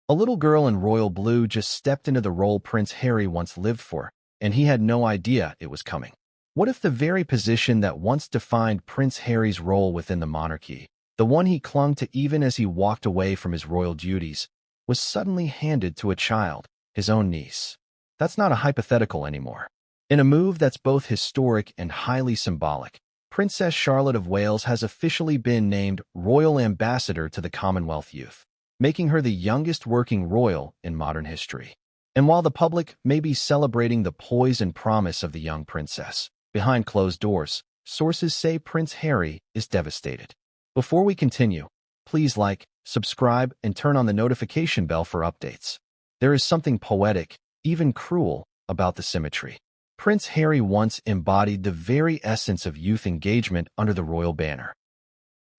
A little girl in royal blue just stepped into the role Prince Harry once lived for, and he had no idea it was coming. What if the very position that once defined Prince Harry's role within the monarchy, the one he clung to even as he walked away from his royal duties, was suddenly handed to a child, his own niece? That's not a hypothetical anymore. In a move that's both historic and highly symbolic, Princess Charlotte of Wales has officially been named Royal Ambassador to the Commonwealth Youth, making her the youngest working royal in modern history. And while the public may be celebrating the poise and promise of the young princess, behind closed doors, sources say Prince Harry is devastated. Before we continue, please like, subscribe, and turn on the notification bell for updates. There is something poetic, even cruel, about the symmetry. Prince Harry once embodied the very essence of youth engagement under the royal banner.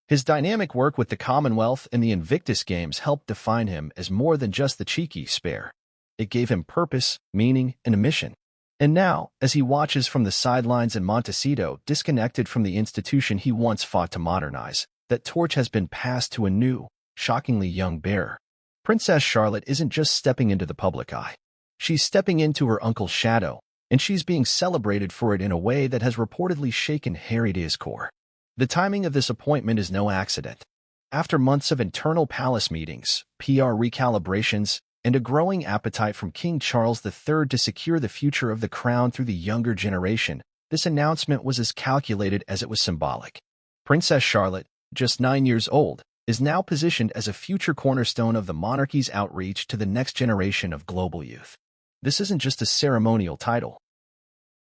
His dynamic work with the Commonwealth and the Invictus Games helped define him as more than just the cheeky spare. It gave him purpose, meaning, and a mission. And now, as he watches from the sidelines in Montecito, disconnected from the institution he once fought to modernize, that torch has been passed to a new, shockingly young bearer. Princess Charlotte isn't just stepping into the public eye. She's stepping into her uncle's shadow, and she's being celebrated for it in a way that has reportedly shaken Harry to his core. The timing of this appointment is no accident. After months of internal palace meetings, PR recalibrations, and a growing appetite from King Charles III to secure the future of the crown through the younger generation, this announcement was as calculated as it was symbolic. Princess Charlotte, just 9 years old, is now positioned as a future cornerstone of the monarchy's outreach to the next generation of global youth. This isn't just a ceremonial title.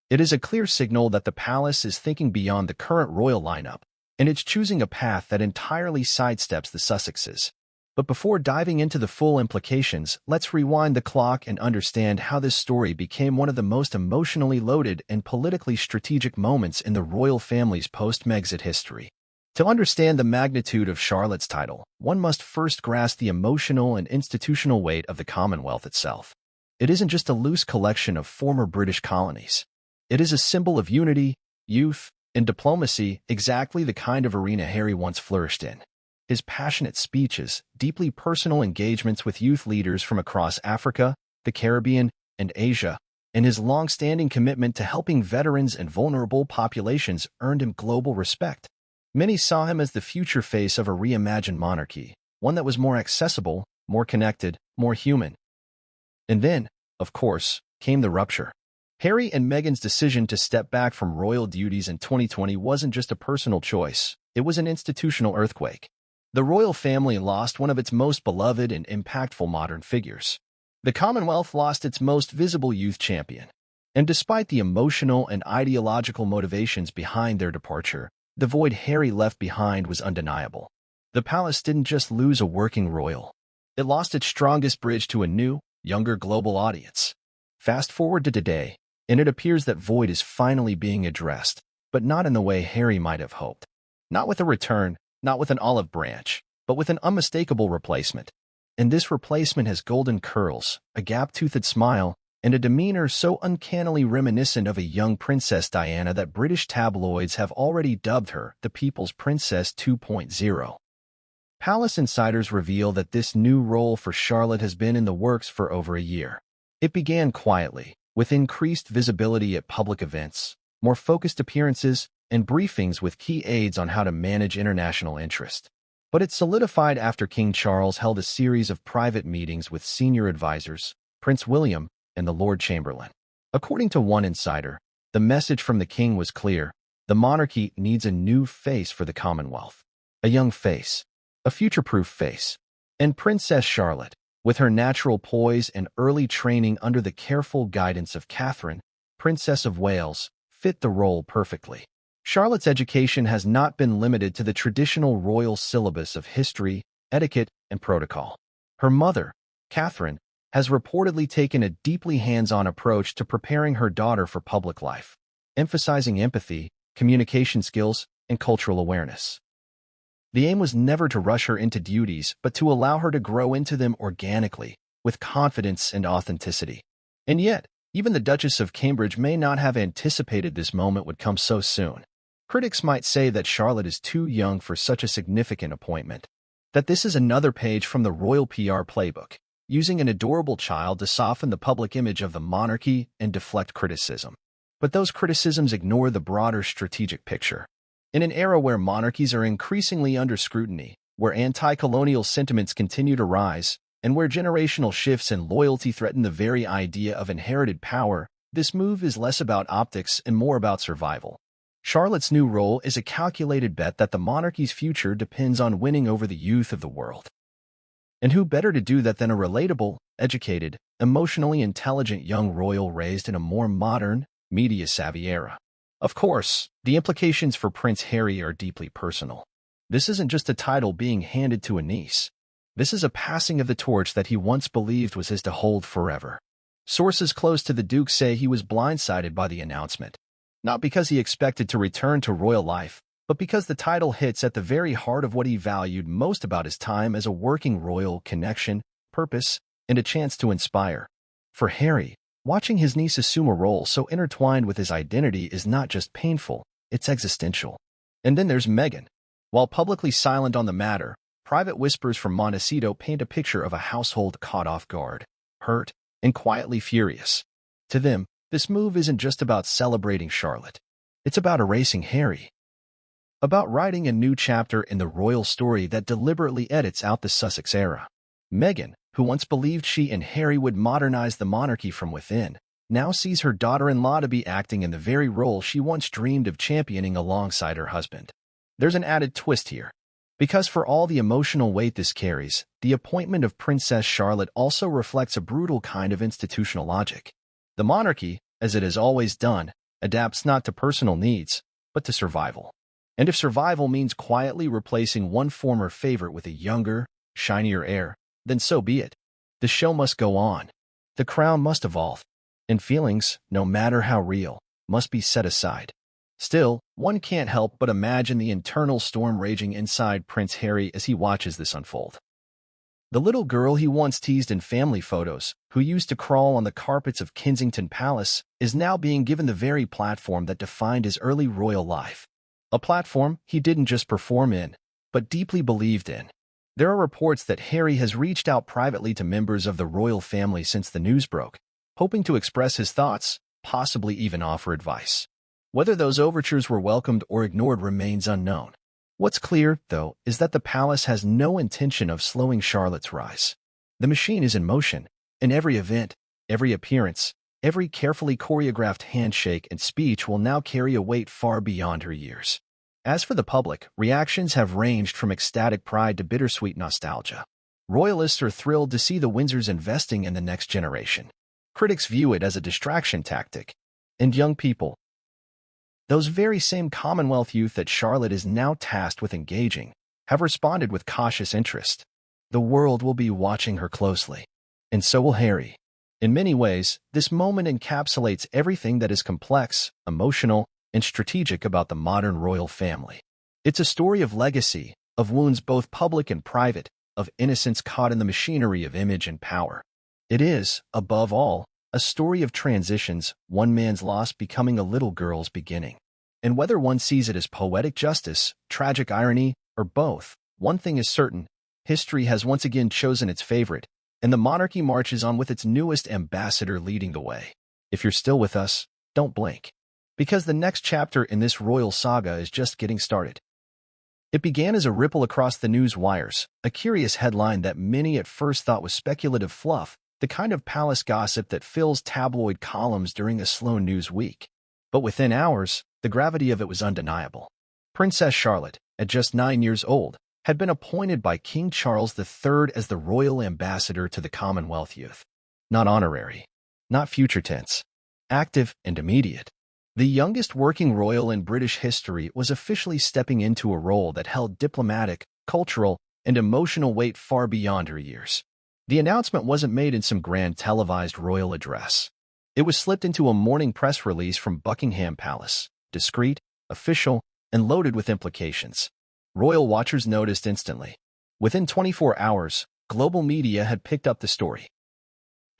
It is a clear signal that the palace is thinking beyond the current royal lineup, and it's choosing a path that entirely sidesteps the Sussexes. But before diving into the full implications, let's rewind the clock and understand how this story became one of the most emotionally loaded and politically strategic moments in the royal family's post-Megxit history. To understand the magnitude of Charlotte's title, one must first grasp the emotional and institutional weight of the Commonwealth itself. It isn't just a loose collection of former British colonies. It is a symbol of unity, youth, and diplomacy, exactly the kind of arena Harry once flourished in. His passionate speeches, deeply personal engagements with youth leaders from across Africa, the Caribbean, and Asia, and his long-standing commitment to helping veterans and vulnerable populations earned him global respect. Many saw him as the future face of a reimagined monarchy, one that was more accessible, more connected, more human. And then, of course, came the rupture. Harry and Meghan's decision to step back from royal duties in 2020 wasn't just a personal choice, it was an institutional earthquake. The royal family lost one of its most beloved and impactful modern figures. The Commonwealth lost its most visible youth champion. And despite the emotional and ideological motivations behind their departure, the void Harry left behind was undeniable. The palace didn't just lose a working royal. It lost its strongest bridge to a new, younger global audience. Fast forward to today, and it appears that void is finally being addressed, but not in the way Harry might have hoped. Not with a return, not with an olive branch, but with an unmistakable replacement. And this replacement has golden curls, a gap-toothed smile, and a demeanor so uncannily reminiscent of a young Princess Diana that British tabloids have already dubbed her the People's Princess 2.0. Palace insiders reveal that this new role for Charlotte has been in the works for over a year. It began quietly, with increased visibility at public events, more focused appearances, and briefings with key aides on how to manage international interest. But it solidified after King Charles held a series of private meetings with senior advisors, Prince William and the Lord Chamberlain. According to one insider, the message from the king was clear: the monarchy needs a new face for the Commonwealth. A young face. A future-proof face. And Princess Charlotte, with her natural poise and early training under the careful guidance of Catherine, Princess of Wales, fit the role perfectly. Charlotte's education has not been limited to the traditional royal syllabus of history, etiquette, and protocol. Her mother, Catherine, has reportedly taken a deeply hands-on approach to preparing her daughter for public life, emphasizing empathy, communication skills, and cultural awareness. The aim was never to rush her into duties, but to allow her to grow into them organically, with confidence and authenticity. And yet, even the Duchess of Cambridge may not have anticipated this moment would come so soon. Critics might say that Charlotte is too young for such a significant appointment, that this is another page from the royal PR playbook. using an adorable child to soften the public image of the monarchy and deflect criticism. But those criticisms ignore the broader strategic picture. In an era where monarchies are increasingly under scrutiny, where anti-colonial sentiments continue to rise, and where generational shifts in loyalty threaten the very idea of inherited power, this move is less about optics and more about survival. Charlotte's new role is a calculated bet that the monarchy's future depends on winning over the youth of the world. And who better to do that than a relatable, educated, emotionally intelligent young royal raised in a more modern, media-savvy era? Of course, the implications for Prince Harry are deeply personal. This isn't just a title being handed to a niece. This is a passing of the torch that he once believed was his to hold forever. Sources close to the Duke say he was blindsided by the announcement, not because he expected to return to royal life, but because the title hits at the very heart of what he valued most about his time as a working royal: connection, purpose, and a chance to inspire. For Harry, watching his niece assume a role so intertwined with his identity is not just painful, it's existential. And then there's Meghan. While publicly silent on the matter, private whispers from Montecito paint a picture of a household caught off guard, hurt, and quietly furious. To them, this move isn't just about celebrating Charlotte. It's about erasing Harry. About writing a new chapter in the royal story that deliberately edits out the Sussex era. Meghan, who once believed she and Harry would modernize the monarchy from within, now sees her daughter-in-law to be acting in the very role she once dreamed of championing alongside her husband. There's an added twist here. Because for all the emotional weight this carries, the appointment of Princess Charlotte also reflects a brutal kind of institutional logic. The monarchy, as it has always done, adapts not to personal needs, but to survival. And if survival means quietly replacing one former favorite with a younger, shinier heir, then so be it. The show must go on. The crown must evolve. And feelings, no matter how real, must be set aside. Still, one can't help but imagine the internal storm raging inside Prince Harry as he watches this unfold. The little girl he once teased in family photos, who used to crawl on the carpets of Kensington Palace, is now being given the very platform that defined his early royal life. A platform he didn't just perform in, but deeply believed in. There are reports that Harry has reached out privately to members of the royal family since the news broke, hoping to express his thoughts, possibly even offer advice. Whether those overtures were welcomed or ignored remains unknown. What's clear, though, is that the palace has no intention of slowing Charlotte's rise. The machine is in motion, and every event, every appearance, every carefully choreographed handshake and speech will now carry a weight far beyond her years. As for the public, reactions have ranged from ecstatic pride to bittersweet nostalgia. Royalists are thrilled to see the Windsors investing in the next generation. Critics view it as a distraction tactic. And young people, those very same Commonwealth youth that Charlotte is now tasked with engaging, have responded with cautious interest. The world will be watching her closely. And so will Harry. In many ways, this moment encapsulates everything that is complex, emotional, and strategic about the modern royal family. It's a story of legacy, of wounds both public and private, of innocence caught in the machinery of image and power. It is, above all, a story of transitions, one man's loss becoming a little girl's beginning. And whether one sees it as poetic justice, tragic irony, or both, one thing is certain: history has once again chosen its favorite, and the monarchy marches on with its newest ambassador leading the way. If you're still with us, don't blink. Because the next chapter in this royal saga is just getting started. It began as a ripple across the news wires, a curious headline that many at first thought was speculative fluff, the kind of palace gossip that fills tabloid columns during a slow news week. But within hours, the gravity of it was undeniable. Princess Charlotte, at just 9 years old, had been appointed by King Charles III as the royal ambassador to the Commonwealth youth. Not honorary, not future tense, active and immediate. The youngest working royal in British history was officially stepping into a role that held diplomatic, cultural, and emotional weight far beyond her years. The announcement wasn't made in some grand televised royal address. It was slipped into a morning press release from Buckingham Palace, discreet, official, and loaded with implications. Royal watchers noticed instantly. Within 24 hours, global media had picked up the story.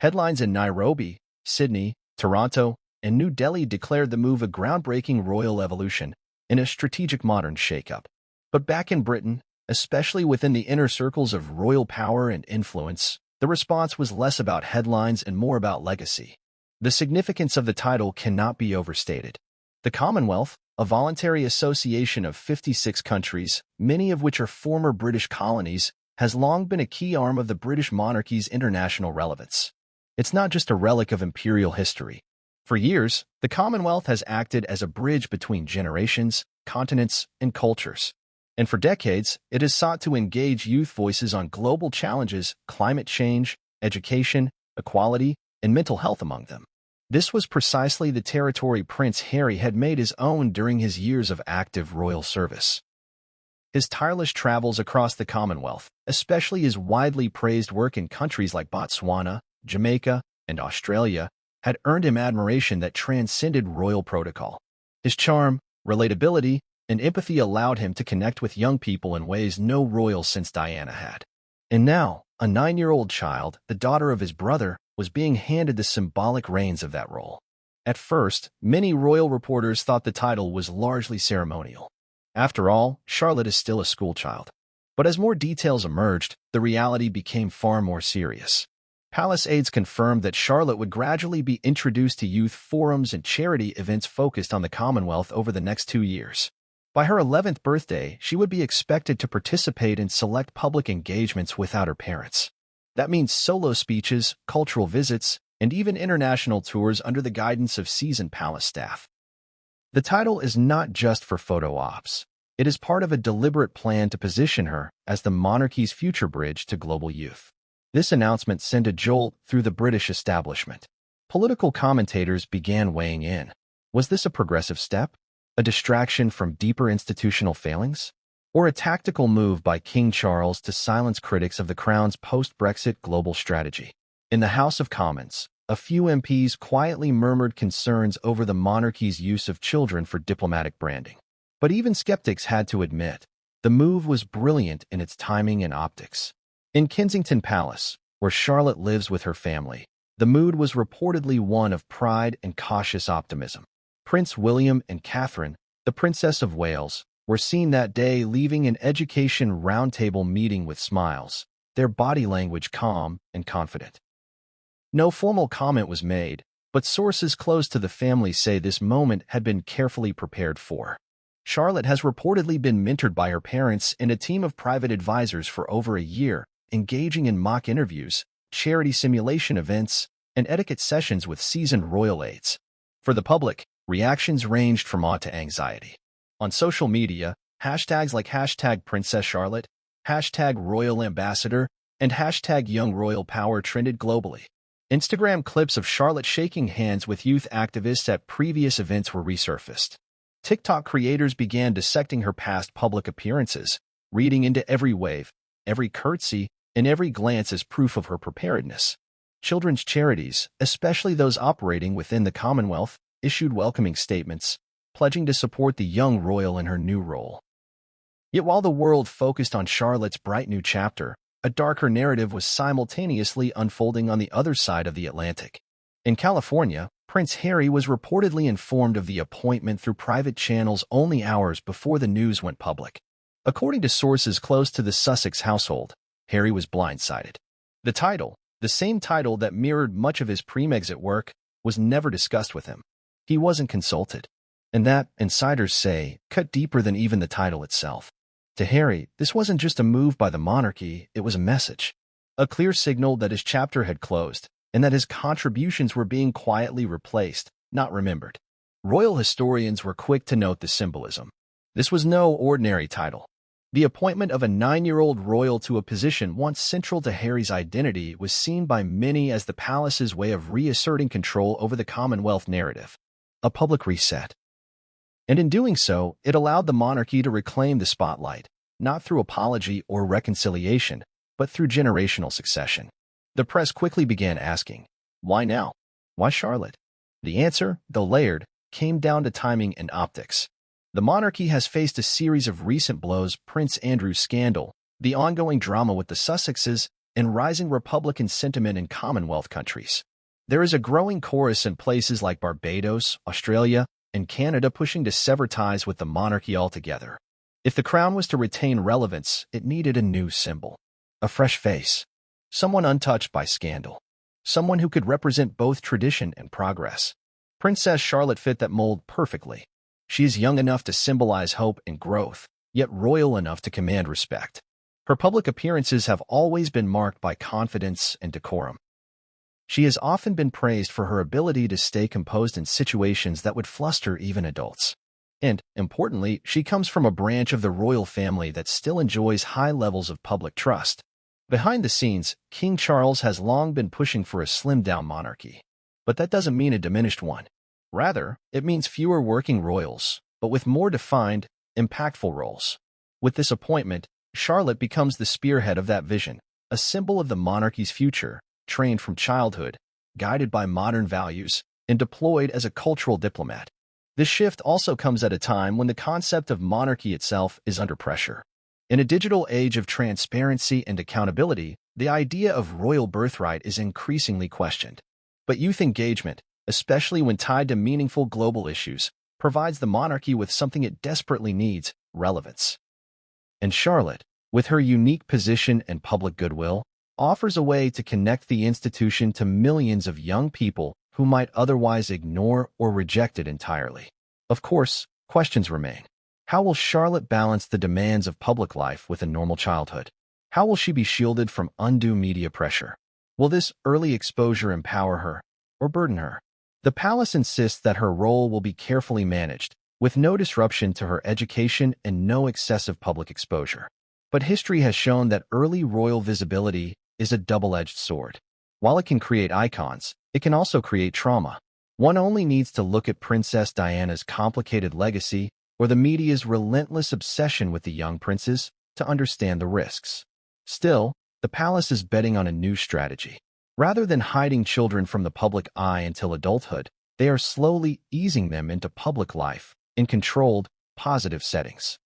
Headlines in Nairobi, Sydney, Toronto, and New Delhi declared the move a groundbreaking royal evolution and a strategic modern shakeup. But back in Britain, especially within the inner circles of royal power and influence, The response was less about headlines and more about legacy. The significance of the title cannot be overstated. The Commonwealth, a voluntary association of 56 countries, many of which are former British colonies, has long been a key arm of the British monarchy's international relevance. It's not just a relic of imperial history. For years, the Commonwealth has acted as a bridge between generations, continents, and cultures. And for decades, it has sought to engage youth voices on global challenges, climate change, education, equality, and mental health among them. This was precisely the territory Prince Harry had made his own during his years of active royal service. His tireless travels across the Commonwealth, especially his widely praised work in countries like Botswana, Jamaica, and Australia, had earned him admiration that transcended royal protocol. His charm, relatability, and empathy allowed him to connect with young people in ways no royal since Diana had. And now, a 9-year-old child, the daughter of his brother, was being handed the symbolic reins of that role. At first, many royal reporters thought the title was largely ceremonial. After all, Charlotte is still a schoolchild. But as more details emerged, the reality became far more serious. Palace aides confirmed that Charlotte would gradually be introduced to youth forums and charity events focused on the Commonwealth over the next 2 years. By her 11th birthday, she would be expected to participate in select public engagements without her parents. That means solo speeches, cultural visits, and even international tours under the guidance of seasoned palace staff. The title is not just for photo ops. It is part of a deliberate plan to position her as the monarchy's future bridge to global youth. This announcement sent a jolt through the British establishment. Political commentators began weighing in. Was this a progressive step? A distraction from deeper institutional failings? Or a tactical move by King Charles to silence critics of the Crown's post-Brexit global strategy? In the House of Commons, a few MPs quietly murmured concerns over the monarchy's use of children for diplomatic branding. But even skeptics had to admit, the move was brilliant in its timing and optics. In Kensington Palace, where Charlotte lives with her family, the mood was reportedly one of pride and cautious optimism. Prince William and Catherine, the Princess of Wales, were seen that day leaving an education roundtable meeting with smiles, their body language calm and confident. No formal comment was made, but sources close to the family say this moment had been carefully prepared for. Charlotte has reportedly been mentored by her parents and a team of private advisors for over a year, engaging in mock interviews, charity simulation events, and etiquette sessions with seasoned royal aides. For the public, reactions ranged from awe to anxiety. On social media, hashtags like #PrincessCharlotte, #RoyalAmbassador, and #YoungRoyalPower trended globally. Instagram clips of Charlotte shaking hands with youth activists at previous events were resurfaced. TikTok creators began dissecting her past public appearances, reading into every wave, every curtsy, and every glance as proof of her preparedness. Children's charities, especially those operating within the Commonwealth, issued welcoming statements, pledging to support the young royal in her new role. Yet while the world focused on Charlotte's bright new chapter, a darker narrative was simultaneously unfolding on the other side of the Atlantic. In California, Prince Harry was reportedly informed of the appointment through private channels only hours before the news went public. According to sources close to the Sussex household, Harry was blindsided. The title, the same title that mirrored much of his pre-Megxit work, was never discussed with him. He wasn't consulted. And that, insiders say, cut deeper than even the title itself. To Harry, this wasn't just a move by the monarchy, it was a message. A clear signal that his chapter had closed, and that his contributions were being quietly replaced, not remembered. Royal historians were quick to note the symbolism. This was no ordinary title. The appointment of a 9-year-old royal to a position once central to Harry's identity was seen by many as the palace's way of reasserting control over the Commonwealth narrative. A public reset. And in doing so, it allowed the monarchy to reclaim the spotlight, not through apology or reconciliation, but through generational succession. The press quickly began asking, why now? Why Charlotte? The answer, though layered, came down to timing and optics. The monarchy has faced a series of recent blows: Prince Andrew's scandal, the ongoing drama with the Sussexes, and rising Republican sentiment in Commonwealth countries. There is a growing chorus in places like Barbados, Australia, and Canada pushing to sever ties with the monarchy altogether. If the crown was to retain relevance, it needed a new symbol, a fresh face. someone untouched by scandal, someone who could represent both tradition and progress. Princess Charlotte fit that mold perfectly. She is young enough to symbolize hope and growth, yet royal enough to command respect. Her public appearances have always been marked by confidence and decorum. She has often been praised for her ability to stay composed in situations that would fluster even adults. And, importantly, she comes from a branch of the royal family that still enjoys high levels of public trust. Behind the scenes, King Charles has long been pushing for a slimmed-down monarchy. But that doesn't mean a diminished one. Rather, it means fewer working royals, but with more defined, impactful roles. With this appointment, Charlotte becomes the spearhead of that vision, a symbol of the monarchy's future, trained from childhood, guided by modern values, and deployed as a cultural diplomat. This shift also comes at a time when the concept of monarchy itself is under pressure. In a digital age of transparency and accountability, the idea of royal birthright is increasingly questioned. But youth engagement, especially when tied to meaningful global issues, provides the monarchy with something it desperately needs: relevance. And Charlotte, with her unique position and public goodwill, offers a way to connect the institution to millions of young people who might otherwise ignore or reject it entirely. Of course, questions remain. How will Charlotte balance the demands of public life with a normal childhood? How will she be shielded from undue media pressure? Will this early exposure empower her or burden her? The palace insists that her role will be carefully managed, with no disruption to her education and no excessive public exposure. But history has shown that early royal visibility is a double-edged sword. While it can create icons, it can also create trauma. One only needs to look at Princess Diana's complicated legacy or the media's relentless obsession with the young princes to understand the risks. Still, the palace is betting on a new strategy. Rather than hiding children from the public eye until adulthood, they are slowly easing them into public life in controlled, positive settings.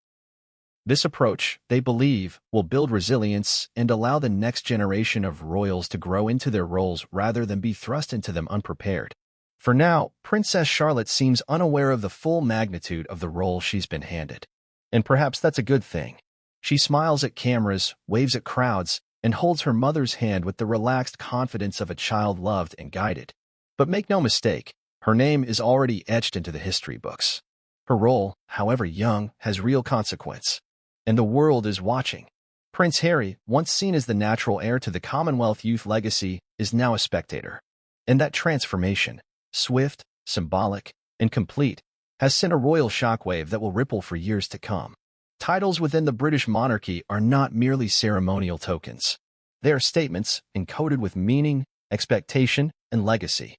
This approach, they believe, will build resilience and allow the next generation of royals to grow into their roles rather than be thrust into them unprepared. For now, Princess Charlotte seems unaware of the full magnitude of the role she's been handed. And perhaps that's a good thing. She smiles at cameras, waves at crowds, and holds her mother's hand with the relaxed confidence of a child loved and guided. But make no mistake, her name is already etched into the history books. Her role, however young, has real consequence. And the world is watching. Prince Harry, once seen as the natural heir to the Commonwealth youth legacy, is now a spectator. And that transformation, swift, symbolic, and complete, has sent a royal shockwave that will ripple for years to come. Titles within the British monarchy are not merely ceremonial tokens. They are statements encoded with meaning, expectation, and legacy.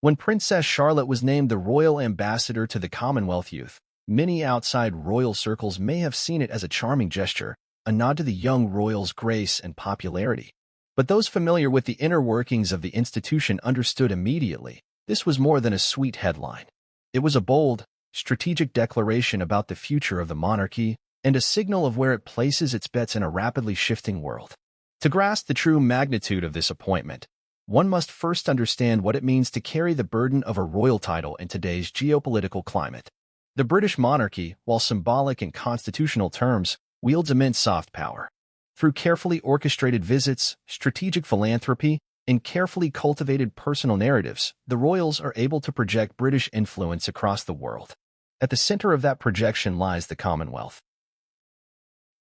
When Princess Charlotte was named the royal ambassador to the Commonwealth youth, many outside royal circles may have seen it as a charming gesture, a nod to the young royal's grace and popularity. But those familiar with the inner workings of the institution understood immediately this was more than a sweet headline. It was a bold, strategic declaration about the future of the monarchy and a signal of where it places its bets in a rapidly shifting world. To grasp the true magnitude of this appointment, one must first understand what it means to carry the burden of a royal title in today's geopolitical climate. The British monarchy, while symbolic in constitutional terms, wields immense soft power. Through carefully orchestrated visits, strategic philanthropy, and carefully cultivated personal narratives, the royals are able to project British influence across the world. At the center of that projection lies the Commonwealth.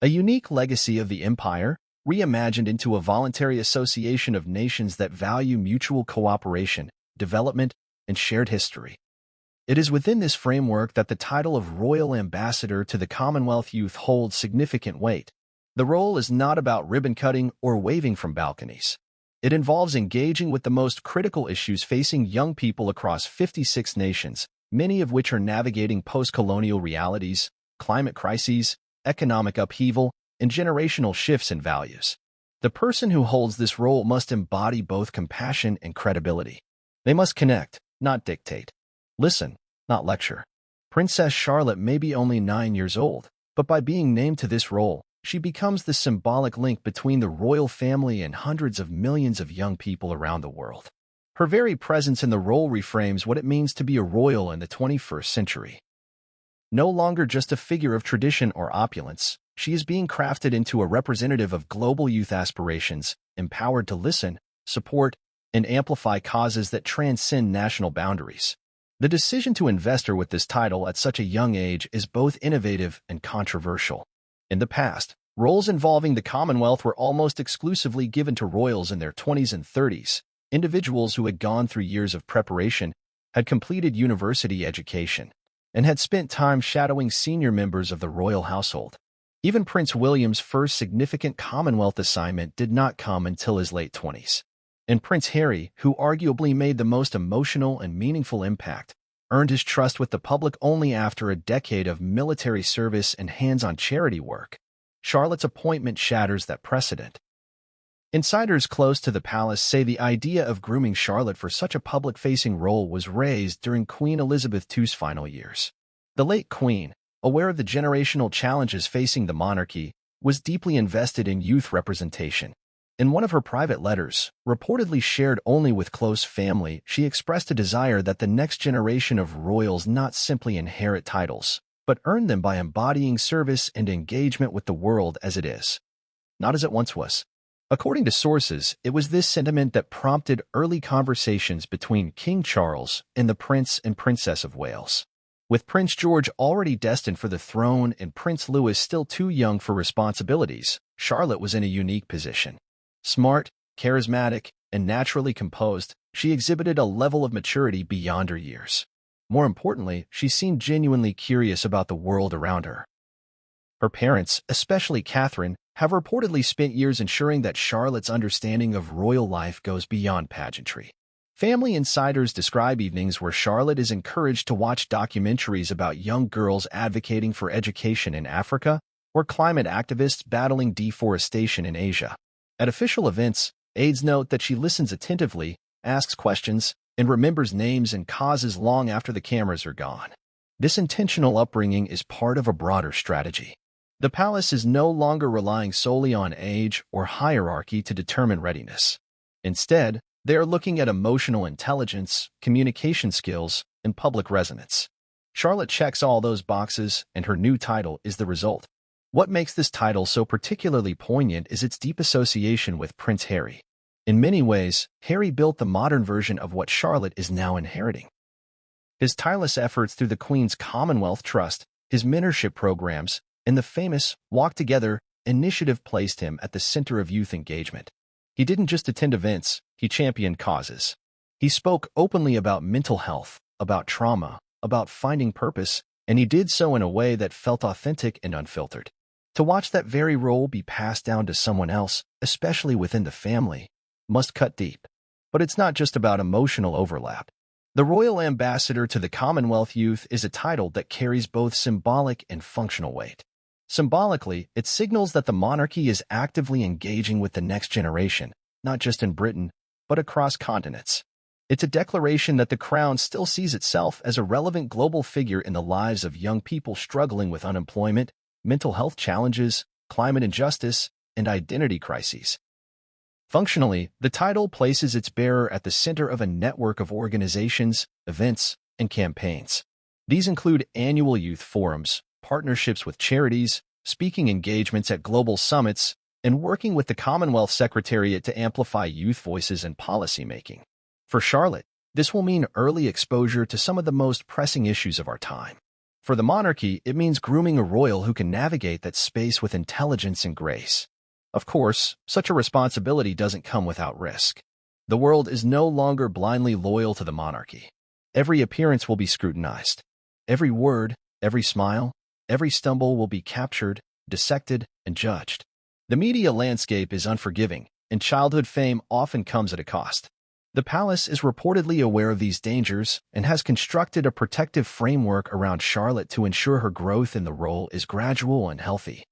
A unique legacy of the empire, reimagined into a voluntary association of nations that value mutual cooperation, development, and shared history. It is within this framework that the title of Royal Ambassador to the Commonwealth Youth holds significant weight. The role is not about ribbon-cutting or waving from balconies. It involves engaging with the most critical issues facing young people across 56 nations, many of which are navigating post-colonial realities, climate crises, economic upheaval, and generational shifts in values. The person who holds this role must embody both compassion and credibility. They must connect, not dictate. Listen, not lecture. Princess Charlotte may be only 9 years old, but by being named to this role, she becomes the symbolic link between the royal family and hundreds of millions of young people around the world. Her very presence in the role reframes what it means to be a royal in the 21st century. No longer just a figure of tradition or opulence, she is being crafted into a representative of global youth aspirations, empowered to listen, support, and amplify causes that transcend national boundaries. The decision to invest her with this title at such a young age is both innovative and controversial. In the past, roles involving the Commonwealth were almost exclusively given to royals in their 20s and 30s, individuals who had gone through years of preparation, had completed university education, and had spent time shadowing senior members of the royal household. Even Prince William's first significant Commonwealth assignment did not come until his late 20s. And Prince Harry, who arguably made the most emotional and meaningful impact, earned his trust with the public only after a decade of military service and hands-on charity work. Charlotte's appointment shatters that precedent. Insiders close to the palace say the idea of grooming Charlotte for such a public-facing role was raised during Queen Elizabeth II's final years. The late Queen, aware of the generational challenges facing the monarchy, was deeply invested in youth representation. In one of her private letters, reportedly shared only with close family, she expressed a desire that the next generation of royals not simply inherit titles, but earn them by embodying service and engagement with the world as it is, not as it once was. According to sources, it was this sentiment that prompted early conversations between King Charles and the Prince and Princess of Wales. With Prince George already destined for the throne and Prince Louis still too young for responsibilities, Charlotte was in a unique position. Smart, charismatic, and naturally composed, she exhibited a level of maturity beyond her years. More importantly, she seemed genuinely curious about the world around her. Her parents, especially Catherine, have reportedly spent years ensuring that Charlotte's understanding of royal life goes beyond pageantry. Family insiders describe evenings where Charlotte is encouraged to watch documentaries about young girls advocating for education in Africa or climate activists battling deforestation in Asia. At official events, aides note that she listens attentively, asks questions, and remembers names and causes long after the cameras are gone. This intentional upbringing is part of a broader strategy. The palace is no longer relying solely on age or hierarchy to determine readiness. Instead, they are looking at emotional intelligence, communication skills, and public resonance. Charlotte checks all those boxes, and her new title is the result. What makes this title so particularly poignant is its deep association with Prince Harry. In many ways, Harry built the modern version of what Charlotte is now inheriting. His tireless efforts through the Queen's Commonwealth Trust, his mentorship programs, and the famous Walk Together initiative placed him at the center of youth engagement. He didn't just attend events, he championed causes. He spoke openly about mental health, about trauma, about finding purpose, and he did so in a way that felt authentic and unfiltered. To watch that very role be passed down to someone else, especially within the family, must cut deep. But it's not just about emotional overlap. The Royal Ambassador to the Commonwealth Youth is a title that carries both symbolic and functional weight. Symbolically, it signals that the monarchy is actively engaging with the next generation, not just in Britain, but across continents. It's a declaration that the crown still sees itself as a relevant global figure in the lives of young people struggling with unemployment, mental health challenges, climate injustice, and identity crises. Functionally, the title places its bearer at the center of a network of organizations, events, and campaigns. These include annual youth forums, partnerships with charities, speaking engagements at global summits, and working with the Commonwealth Secretariat to amplify youth voices and policymaking. For Charlotte, this will mean early exposure to some of the most pressing issues of our time. For the monarchy, it means grooming a royal who can navigate that space with intelligence and grace. Of course, such a responsibility doesn't come without risk. The world is no longer blindly loyal to the monarchy. Every appearance will be scrutinized. Every word, every smile, every stumble will be captured, dissected, and judged. The media landscape is unforgiving, and childhood fame often comes at a cost. The palace is reportedly aware of these dangers and has constructed a protective framework around Charlotte to ensure her growth in the role is gradual and healthy.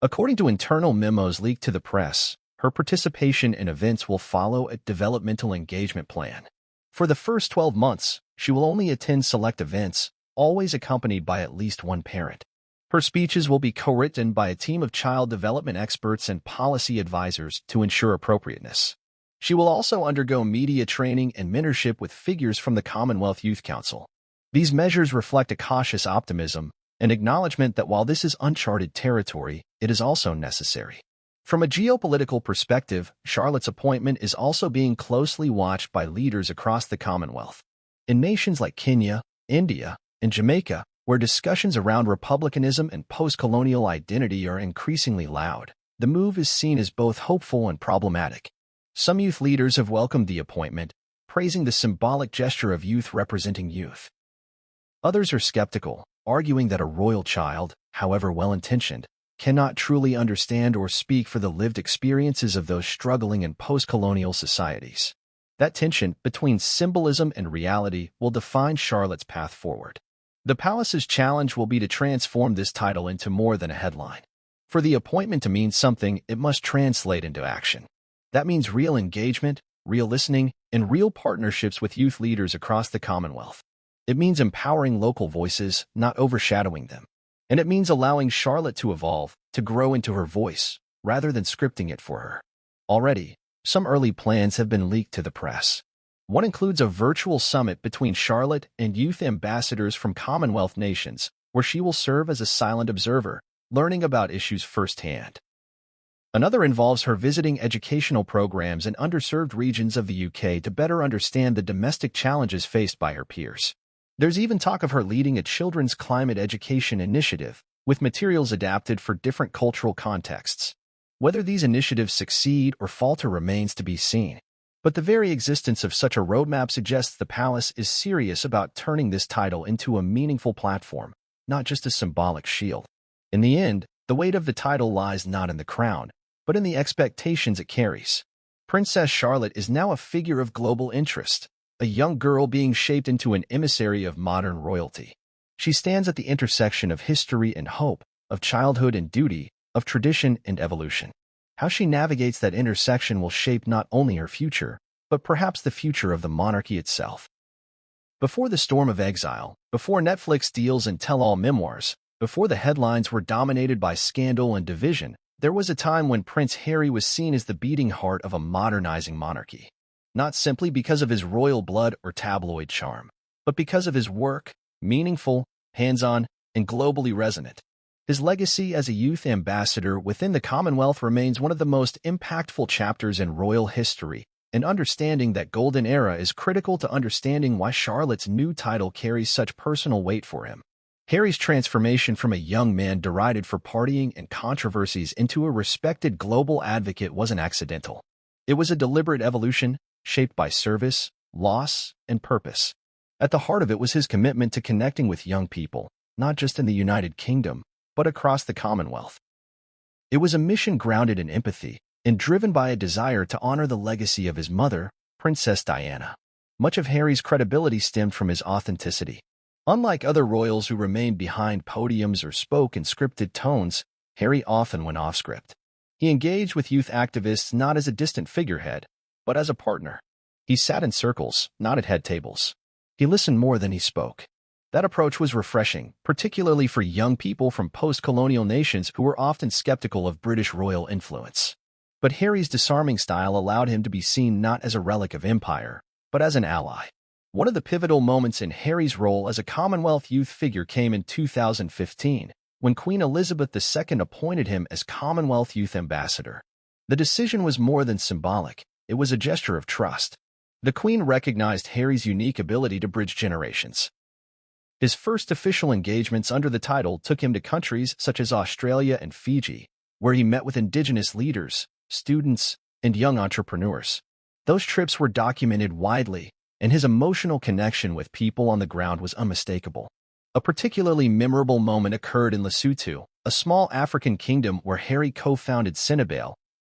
According to internal memos leaked to the press, her participation in events will follow a developmental engagement plan. For the first 12 months, she will only attend select events, always accompanied by at least one parent. Her speeches will be co-written by a team of child development experts and policy advisors to ensure appropriateness. She will also undergo media training and mentorship with figures from the Commonwealth Youth Council. These measures reflect a cautious optimism, an acknowledgement that while this is uncharted territory, it is also necessary. From a geopolitical perspective, Charlotte's appointment is also being closely watched by leaders across the Commonwealth. In nations like Kenya, India, and Jamaica, where discussions around republicanism and post-colonial identity are increasingly loud, the move is seen as both hopeful and problematic. Some youth leaders have welcomed the appointment, praising the symbolic gesture of youth representing youth. Others are skeptical, arguing that a royal child, however well-intentioned, cannot truly understand or speak for the lived experiences of those struggling in post-colonial societies. That tension between symbolism and reality will define Charlotte's path forward. The palace's challenge will be to transform this title into more than a headline. For the appointment to mean something, it must translate into action. That means real engagement, real listening, and real partnerships with youth leaders across the Commonwealth. It means empowering local voices, not overshadowing them. And it means allowing Charlotte to evolve, to grow into her voice, rather than scripting it for her. Already, some early plans have been leaked to the press. One includes a virtual summit between Charlotte and youth ambassadors from Commonwealth nations, where she will serve as a silent observer, learning about issues firsthand. Another involves her visiting educational programs in underserved regions of the UK to better understand the domestic challenges faced by her peers. There's even talk of her leading a children's climate education initiative, with materials adapted for different cultural contexts. Whether these initiatives succeed or falter remains to be seen. But the very existence of such a roadmap suggests the palace is serious about turning this title into a meaningful platform, not just a symbolic shield. In the end, the weight of the title lies not in the crown, but in the expectations it carries. Princess Charlotte is now a figure of global interest, a young girl being shaped into an emissary of modern royalty. She stands at the intersection of history and hope, of childhood and duty, of tradition and evolution. How she navigates that intersection will shape not only her future, but perhaps the future of the monarchy itself. Before the storm of exile, before Netflix deals and tell-all memoirs, before the headlines were dominated by scandal and division, there was a time when Prince Harry was seen as the beating heart of a modernizing monarchy. Not simply because of his royal blood or tabloid charm, but because of his work, meaningful, hands-on, and globally resonant. His legacy as a youth ambassador within the Commonwealth remains one of the most impactful chapters in royal history, and understanding that golden era is critical to understanding why Charlotte's new title carries such personal weight for him. Harry's transformation from a young man derided for partying and controversies into a respected global advocate wasn't accidental. It was a deliberate evolution, shaped by service, loss, and purpose. At the heart of it was his commitment to connecting with young people, not just in the United Kingdom, but across the Commonwealth. It was a mission grounded in empathy and driven by a desire to honor the legacy of his mother, Princess Diana. Much of Harry's credibility stemmed from his authenticity. Unlike other royals who remained behind podiums or spoke in scripted tones, Harry often went off-script. He engaged with youth activists not as a distant figurehead, but as a partner. He sat in circles, not at head tables. He listened more than he spoke. That approach was refreshing, particularly for young people from post-colonial nations who were often skeptical of British royal influence. But Harry's disarming style allowed him to be seen not as a relic of empire, but as an ally. One of the pivotal moments in Harry's role as a Commonwealth youth figure came in 2015, when Queen Elizabeth II appointed him as Commonwealth Youth Ambassador. The decision was more than symbolic, it was a gesture of trust. The Queen recognized Harry's unique ability to bridge generations. His first official engagements under the title took him to countries such as Australia and Fiji, where he met with indigenous leaders, students, and young entrepreneurs. Those trips were documented widely, and his emotional connection with people on the ground was unmistakable. A particularly memorable moment occurred in Lesotho, a small African kingdom where Harry co-founded Snub,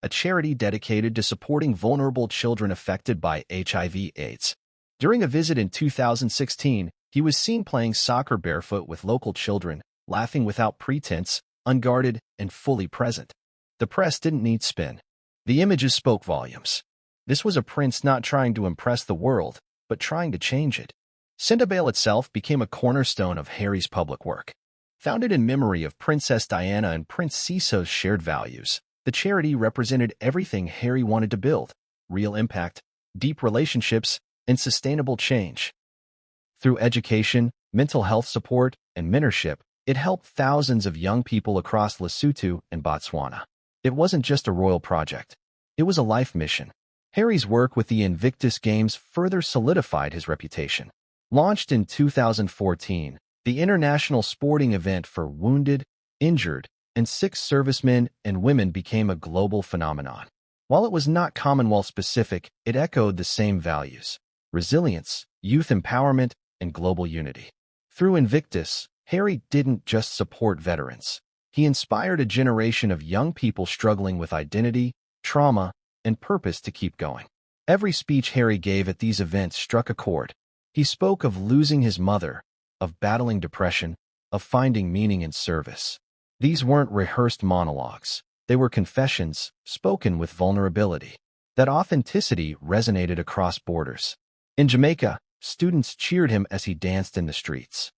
a charity dedicated to supporting vulnerable children affected by HIV/AIDS. During a visit in 2016, he was seen playing soccer barefoot with local children, laughing without pretense, unguarded, and fully present. The press didn't need spin. The images spoke volumes. This was a prince not trying to impress the world, but trying to change it. Snub itself became a cornerstone of Harry's public work. Founded in memory of Princess Diana and Prince Siso's shared values, the charity represented everything Harry wanted to build: real impact, deep relationships, and sustainable change. Through education, mental health support, and mentorship, It helped thousands of young people across Lesotho and Botswana. It wasn't just a royal project. It was a life mission. Harry's work with the Invictus Games further solidified his reputation. Launched in 2014, the international sporting event for wounded, injured, and sick servicemen and women became a global phenomenon. While it was not Commonwealth-specific, it echoed the same values: resilience, youth empowerment, and global unity. Through Invictus, Harry didn't just support veterans. He inspired a generation of young people struggling with identity, trauma, and purpose to keep going. Every speech Harry gave at these events struck a chord. He spoke of losing his mother, of battling depression, of finding meaning in service. These weren't rehearsed monologues. They were confessions, spoken with vulnerability. That authenticity resonated across borders. In Jamaica, students cheered him as he danced in the streets.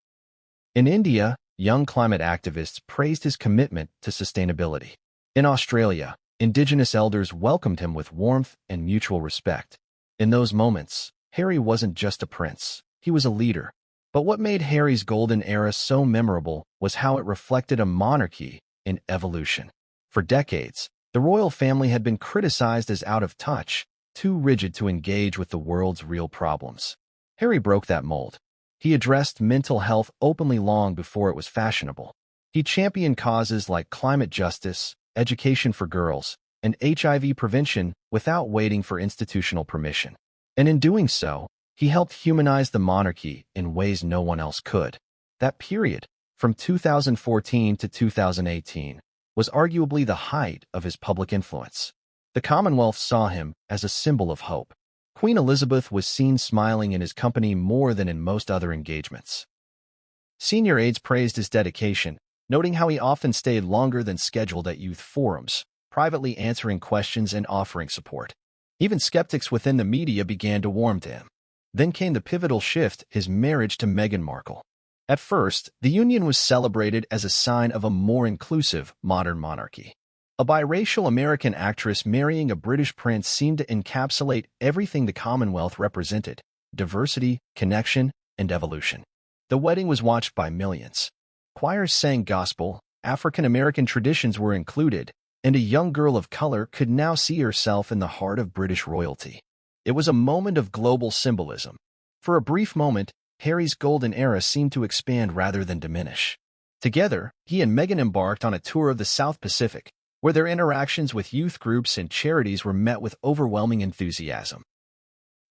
In India, young climate activists praised his commitment to sustainability. In Australia, Indigenous elders welcomed him with warmth and mutual respect. In those moments, Harry wasn't just a prince, he was a leader. But what made Harry's golden era so memorable was how it reflected a monarchy in evolution. For decades, the royal family had been criticized as out of touch, too rigid to engage with the world's real problems. Harry broke that mold. He addressed mental health openly long before it was fashionable. He championed causes like climate justice, education for girls, and HIV prevention without waiting for institutional permission. And in doing so, he helped humanize the monarchy in ways no one else could. That period, from 2014 to 2018, was arguably the height of his public influence. The Commonwealth saw him as a symbol of hope. Queen Elizabeth was seen smiling in his company more than in most other engagements. Senior aides praised his dedication, noting how he often stayed longer than scheduled at youth forums, privately answering questions and offering support. Even skeptics within the media began to warm to him. Then came the pivotal shift: his marriage to Meghan Markle. At first, the union was celebrated as a sign of a more inclusive, modern monarchy. A biracial American actress marrying a British prince seemed to encapsulate everything the Commonwealth represented: diversity, connection, and evolution. The wedding was watched by millions. Choirs sang gospel, African American traditions were included, and a young girl of color could now see herself in the heart of British royalty. It was a moment of global symbolism. For a brief moment, Harry's golden era seemed to expand rather than diminish. Together, he and Meghan embarked on a tour of the South Pacific, where their interactions with youth groups and charities were met with overwhelming enthusiasm.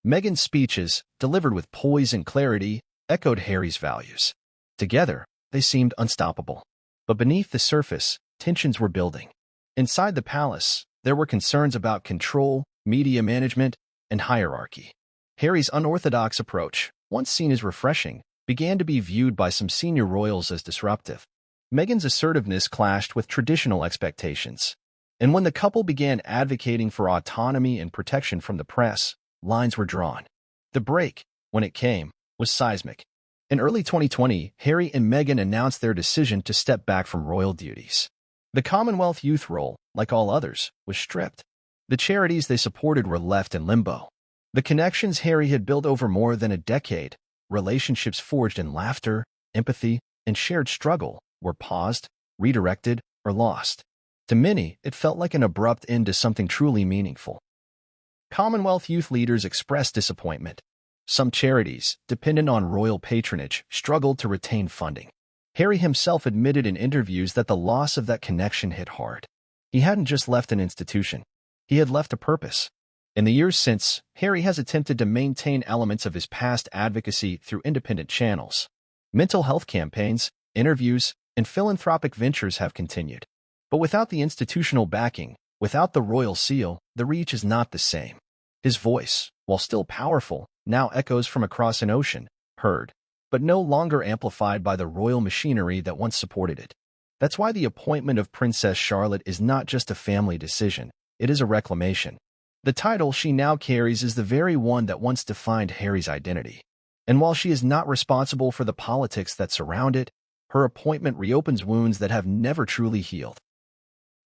Meghan's speeches, delivered with poise and clarity, echoed Harry's values. Together, they seemed unstoppable. But beneath the surface, tensions were building. Inside the palace, there were concerns about control, media management, and hierarchy. Harry's unorthodox approach, once seen as refreshing, began to be viewed by some senior royals as disruptive. Meghan's assertiveness clashed with traditional expectations. And when the couple began advocating for autonomy and protection from the press, lines were drawn. The break, when it came, was seismic. In early 2020, Harry and Meghan announced their decision to step back from royal duties. The Commonwealth youth role, like all others, was stripped. The charities they supported were left in limbo. The connections Harry had built over more than a decade, relationships forged in laughter, empathy, and shared struggle, were paused, redirected, or lost. To many, it felt like an abrupt end to something truly meaningful. Commonwealth youth leaders expressed disappointment. Some charities, dependent on royal patronage, struggled to retain funding. Harry himself admitted in interviews that the loss of that connection hit hard. He hadn't just left an institution. He had left a purpose. In the years since, Harry has attempted to maintain elements of his past advocacy through independent channels. Mental health campaigns, interviews, and philanthropic ventures have continued. But without the institutional backing, without the royal seal, the reach is not the same. His voice, while still powerful, now echoes from across an ocean, heard, but no longer amplified by the royal machinery that once supported it. That's why the appointment of Princess Charlotte is not just a family decision, it is a reclamation. The title she now carries is the very one that once defined Harry's identity. And while she is not responsible for the politics that surround it, her appointment reopens wounds that have never truly healed.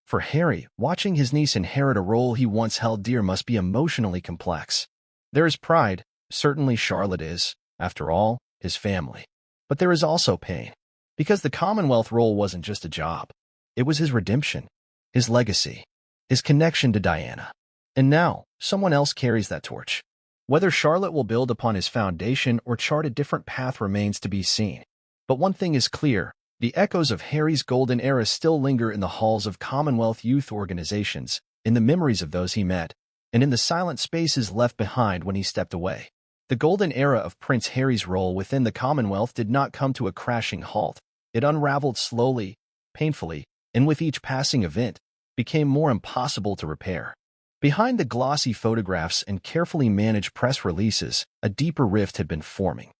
For Harry, watching his niece inherit a role he once held dear must be emotionally complex. There is pride, certainly Charlotte is, after all, his family. But there is also pain. Because the Commonwealth role wasn't just a job. It was his redemption, his legacy, his connection to Diana. And now, someone else carries that torch. Whether Charlotte will build upon his foundation or chart a different path remains to be seen. But one thing is clear, the echoes of Harry's golden era still linger in the halls of Commonwealth youth organizations, in the memories of those he met, and in the silent spaces left behind when he stepped away. The golden era of Prince Harry's role within the Commonwealth did not come to a crashing halt. It unraveled slowly, painfully, and with each passing event, became more impossible to repair. Behind the glossy photographs and carefully managed press releases, a deeper rift had been forming.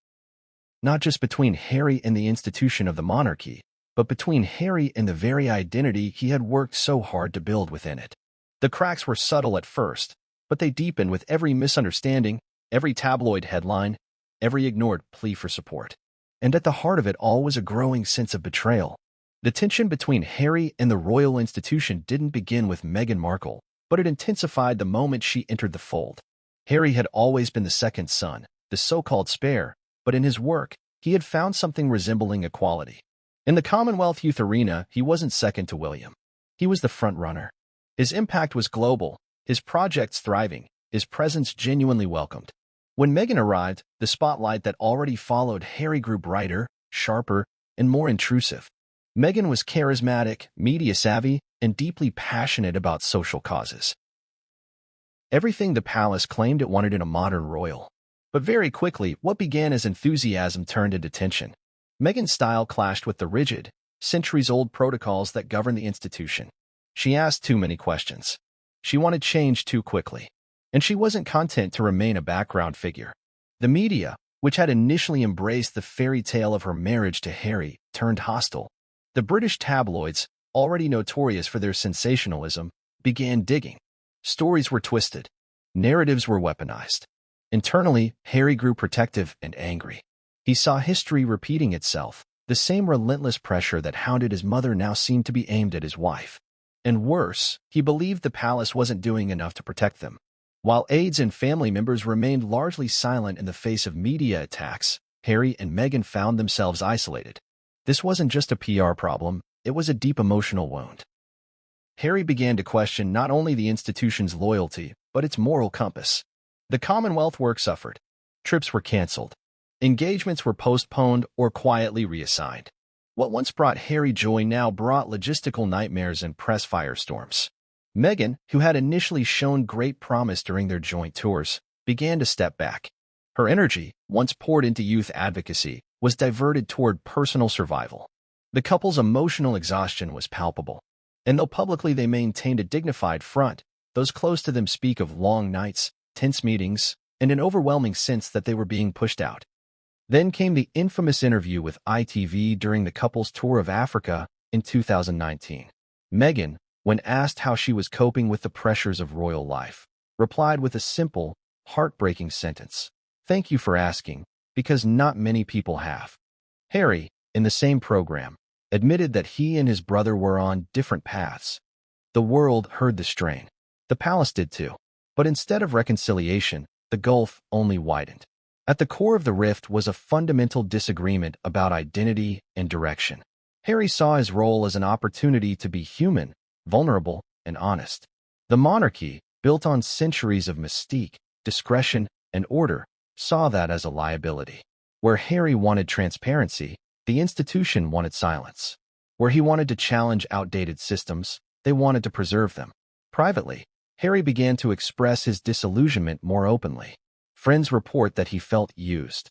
Not just between Harry and the institution of the monarchy, but between Harry and the very identity he had worked so hard to build within it. The cracks were subtle at first, but they deepened with every misunderstanding, every tabloid headline, every ignored plea for support. And at the heart of it all was a growing sense of betrayal. The tension between Harry and the royal institution didn't begin with Meghan Markle, but it intensified the moment she entered the fold. Harry had always been the second son, the so-called spare, but in his work, he had found something resembling equality. In the Commonwealth youth arena, he wasn't second to William. He was the front-runner. His impact was global, his projects thriving, his presence genuinely welcomed. When Meghan arrived, the spotlight that already followed Harry grew brighter, sharper, and more intrusive. Meghan was charismatic, media-savvy, and deeply passionate about social causes. Everything the palace claimed it wanted in a modern royal. But very quickly, what began as enthusiasm turned into tension. Meghan's style clashed with the rigid, centuries-old protocols that govern the institution. She asked too many questions. She wanted change too quickly. And she wasn't content to remain a background figure. The media, which had initially embraced the fairy tale of her marriage to Harry, turned hostile. The British tabloids, already notorious for their sensationalism, began digging. Stories were twisted. Narratives were weaponized. Internally, Harry grew protective and angry. He saw history repeating itself. The same relentless pressure that hounded his mother now seemed to be aimed at his wife. And worse, he believed the palace wasn't doing enough to protect them. While aides and family members remained largely silent in the face of media attacks, Harry and Meghan found themselves isolated. This wasn't just a PR problem, it was a deep emotional wound. Harry began to question not only the institution's loyalty, but its moral compass. The Commonwealth work suffered. Trips were cancelled. Engagements were postponed or quietly reassigned. What once brought Harry joy now brought logistical nightmares and press firestorms. Meghan, who had initially shown great promise during their joint tours, began to step back. Her energy, once poured into youth advocacy, was diverted toward personal survival. The couple's emotional exhaustion was palpable. And though publicly they maintained a dignified front, those close to them speak of long nights, tense meetings, and an overwhelming sense that they were being pushed out. Then came the infamous interview with ITV during the couple's tour of Africa in 2019. Meghan, when asked how she was coping with the pressures of royal life, replied with a simple, heartbreaking sentence. "Thank you for asking, because not many people have." Harry, in the same program, admitted that he and his brother were on different paths. The world heard the strain. The palace did too. But instead of reconciliation, the gulf only widened. At the core of the rift was a fundamental disagreement about identity and direction. Harry saw his role as an opportunity to be human, vulnerable, and honest. The monarchy, built on centuries of mystique, discretion, and order, saw that as a liability. Where Harry wanted transparency, the institution wanted silence. Where he wanted to challenge outdated systems, they wanted to preserve them. Privately, Harry began to express his disillusionment more openly. Friends report that he felt used.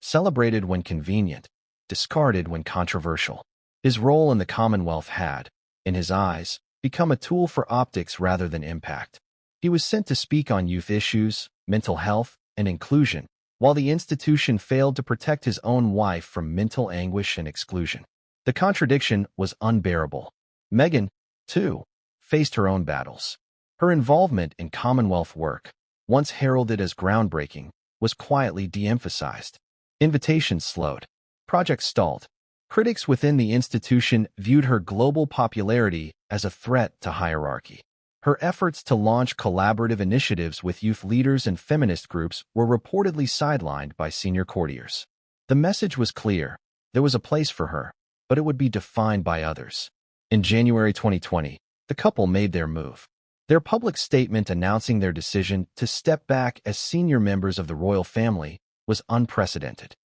Celebrated when convenient, discarded when controversial. His role in the Commonwealth had, in his eyes, become a tool for optics rather than impact. He was sent to speak on youth issues, mental health, and inclusion, while the institution failed to protect his own wife from mental anguish and exclusion. The contradiction was unbearable. Meghan, too, faced her own battles. Her involvement in Commonwealth work, once heralded as groundbreaking, was quietly de-emphasized. Invitations slowed. Projects stalled. Critics within the institution viewed her global popularity as a threat to hierarchy. Her efforts to launch collaborative initiatives with youth leaders and feminist groups were reportedly sidelined by senior courtiers. The message was clear. There was a place for her, but it would be defined by others. In January 2020, the couple made their move. Their public statement announcing their decision to step back as senior members of the royal family was unprecedented.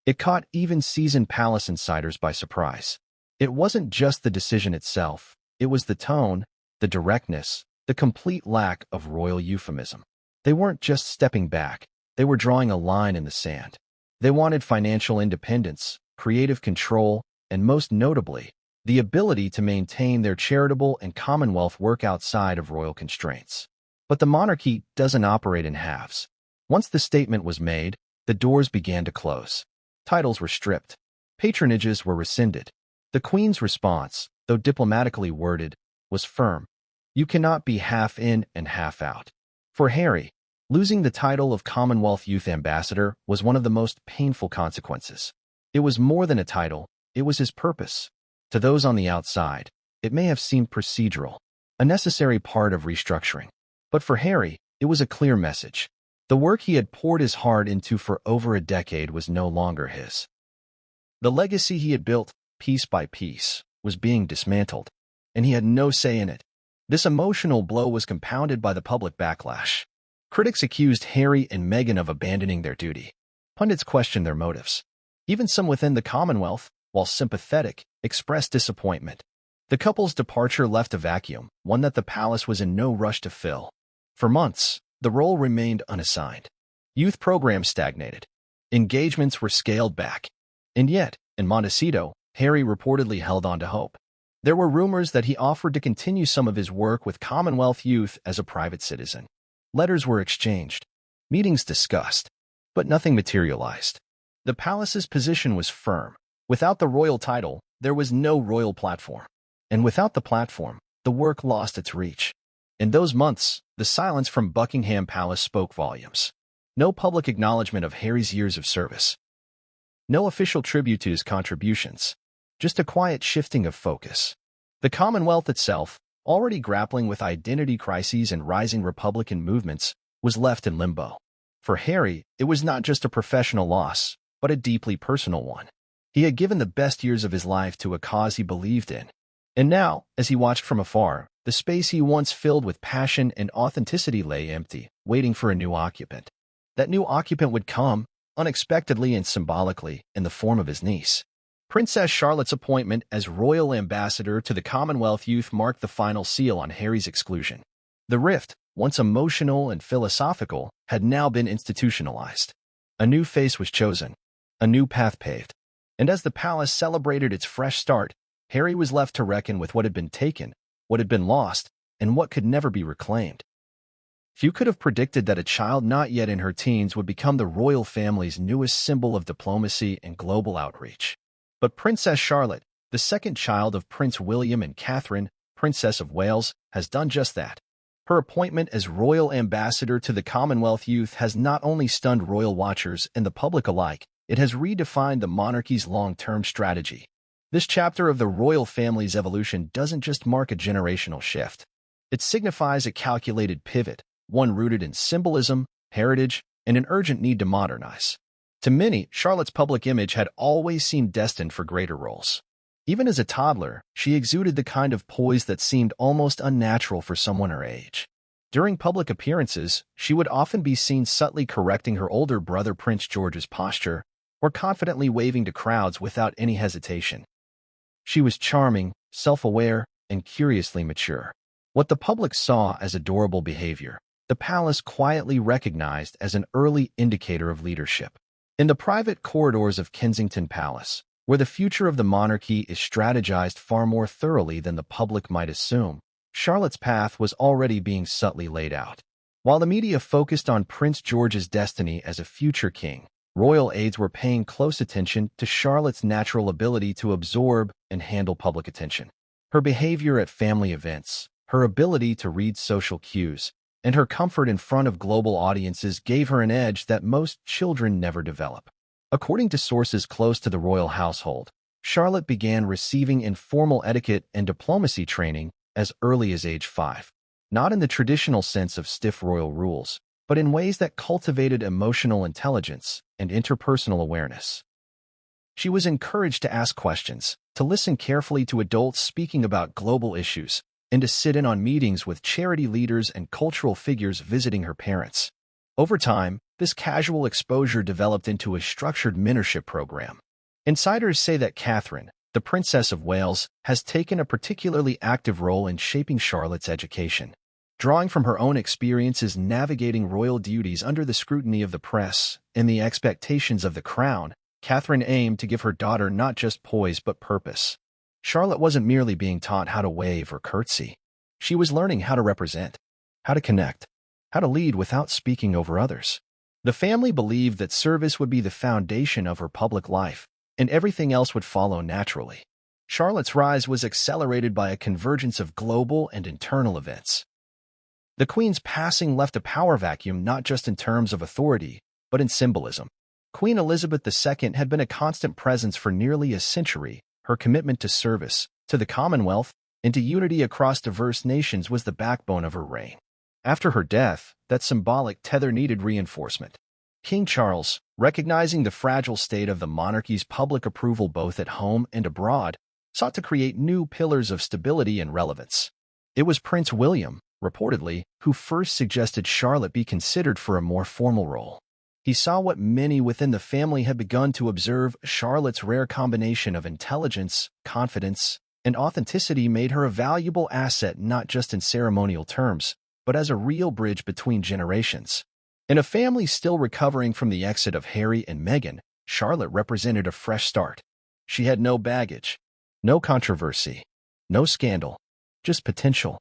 It caught even seasoned palace insiders by surprise. It wasn't just the decision itself, it was the tone, the directness, the complete lack of royal euphemism. They weren't just stepping back, they were drawing a line in the sand. They wanted financial independence, creative control, and most notably, the ability to maintain their charitable and Commonwealth work outside of royal constraints. But the monarchy doesn't operate in halves. Once the statement was made, the doors began to close. Titles were stripped. Patronages were rescinded. The Queen's response, though diplomatically worded, was firm. You cannot be half in and half out. For Harry, losing the title of Commonwealth Youth Ambassador was one of the most painful consequences. It was more than a title, it was his purpose. To those on the outside, it may have seemed procedural, a necessary part of restructuring. But for Harry, it was a clear message. The work he had poured his heart into for over a decade was no longer his. The legacy he had built, piece by piece, was being dismantled, and he had no say in it. This emotional blow was compounded by the public backlash. Critics accused Harry and Meghan of abandoning their duty. Pundits questioned their motives. Even some within the Commonwealth, while sympathetic, expressed disappointment. The couple's departure left a vacuum, one that the palace was in no rush to fill. For months, the role remained unassigned. Youth programs stagnated. Engagements were scaled back. And yet, in Montecito, Harry reportedly held on to hope. There were rumors that he offered to continue some of his work with Commonwealth youth as a private citizen. Letters were exchanged. Meetings discussed. But nothing materialized. The palace's position was firm. Without the royal title, there was no royal platform. And without the platform, the work lost its reach. In those months, the silence from Buckingham Palace spoke volumes. No public acknowledgement of Harry's years of service. No official tribute to his contributions. Just a quiet shifting of focus. The Commonwealth itself, already grappling with identity crises and rising Republican movements, was left in limbo. For Harry, it was not just a professional loss, but a deeply personal one. He had given the best years of his life to a cause he believed in. And now, as he watched from afar, the space he once filled with passion and authenticity lay empty, waiting for a new occupant. That new occupant would come, unexpectedly and symbolically, in the form of his niece. Princess Charlotte's appointment as royal ambassador to the Commonwealth Youth marked the final seal on Harry's exclusion. The rift, once emotional and philosophical, had now been institutionalized. A new face was chosen, a new path paved. And as the palace celebrated its fresh start, Harry was left to reckon with what had been taken, what had been lost, and what could never be reclaimed. Few could have predicted that a child not yet in her teens would become the royal family's newest symbol of diplomacy and global outreach. But Princess Charlotte, the second child of Prince William and Catherine, Princess of Wales, has done just that. Her appointment as royal ambassador to the Commonwealth Youth has not only stunned royal watchers and the public alike, it has redefined the monarchy's long-term strategy. This chapter of the royal family's evolution doesn't just mark a generational shift. It signifies a calculated pivot, one rooted in symbolism, heritage, and an urgent need to modernize. To many, Charlotte's public image had always seemed destined for greater roles. Even as a toddler, she exuded the kind of poise that seemed almost unnatural for someone her age. During public appearances, she would often be seen subtly correcting her older brother Prince George's posture, or confidently waving to crowds without any hesitation. She was charming, self-aware, and curiously mature. What the public saw as adorable behavior, the palace quietly recognized as an early indicator of leadership. In the private corridors of Kensington Palace, where the future of the monarchy is strategized far more thoroughly than the public might assume, Charlotte's path was already being subtly laid out. While the media focused on Prince George's destiny as a future king, royal aides were paying close attention to Charlotte's natural ability to absorb and handle public attention. Her behavior at family events, her ability to read social cues, and her comfort in front of global audiences gave her an edge that most children never develop. According to sources close to the royal household, Charlotte began receiving informal etiquette and diplomacy training as early as age 5, not in the traditional sense of stiff royal rules, but in ways that cultivated emotional intelligence and interpersonal awareness. She was encouraged to ask questions, to listen carefully to adults speaking about global issues, and to sit in on meetings with charity leaders and cultural figures visiting her parents. Over time, this casual exposure developed into a structured mentorship program. Insiders say that Catherine, the Princess of Wales, has taken a particularly active role in shaping Charlotte's education. Drawing from her own experiences navigating royal duties under the scrutiny of the press and the expectations of the crown, Catherine aimed to give her daughter not just poise but purpose. Charlotte wasn't merely being taught how to wave or curtsy. She was learning how to represent, how to connect, how to lead without speaking over others. The family believed that service would be the foundation of her public life, and everything else would follow naturally. Charlotte's rise was accelerated by a convergence of global and internal events. The Queen's passing left a power vacuum not just in terms of authority, but in symbolism. Queen Elizabeth II had been a constant presence for nearly a century. Her commitment to service, to the Commonwealth, and to unity across diverse nations was the backbone of her reign. After her death, that symbolic tether needed reinforcement. King Charles, recognizing the fragile state of the monarchy's public approval both at home and abroad, sought to create new pillars of stability and relevance. It was Prince William, reportedly, who first suggested Charlotte be considered for a more formal role. He saw what many within the family had begun to observe: Charlotte's rare combination of intelligence, confidence, and authenticity made her a valuable asset not just in ceremonial terms, but as a real bridge between generations. In a family still recovering from the exit of Harry and Meghan, Charlotte represented a fresh start. She had no baggage, no controversy, no scandal, just potential.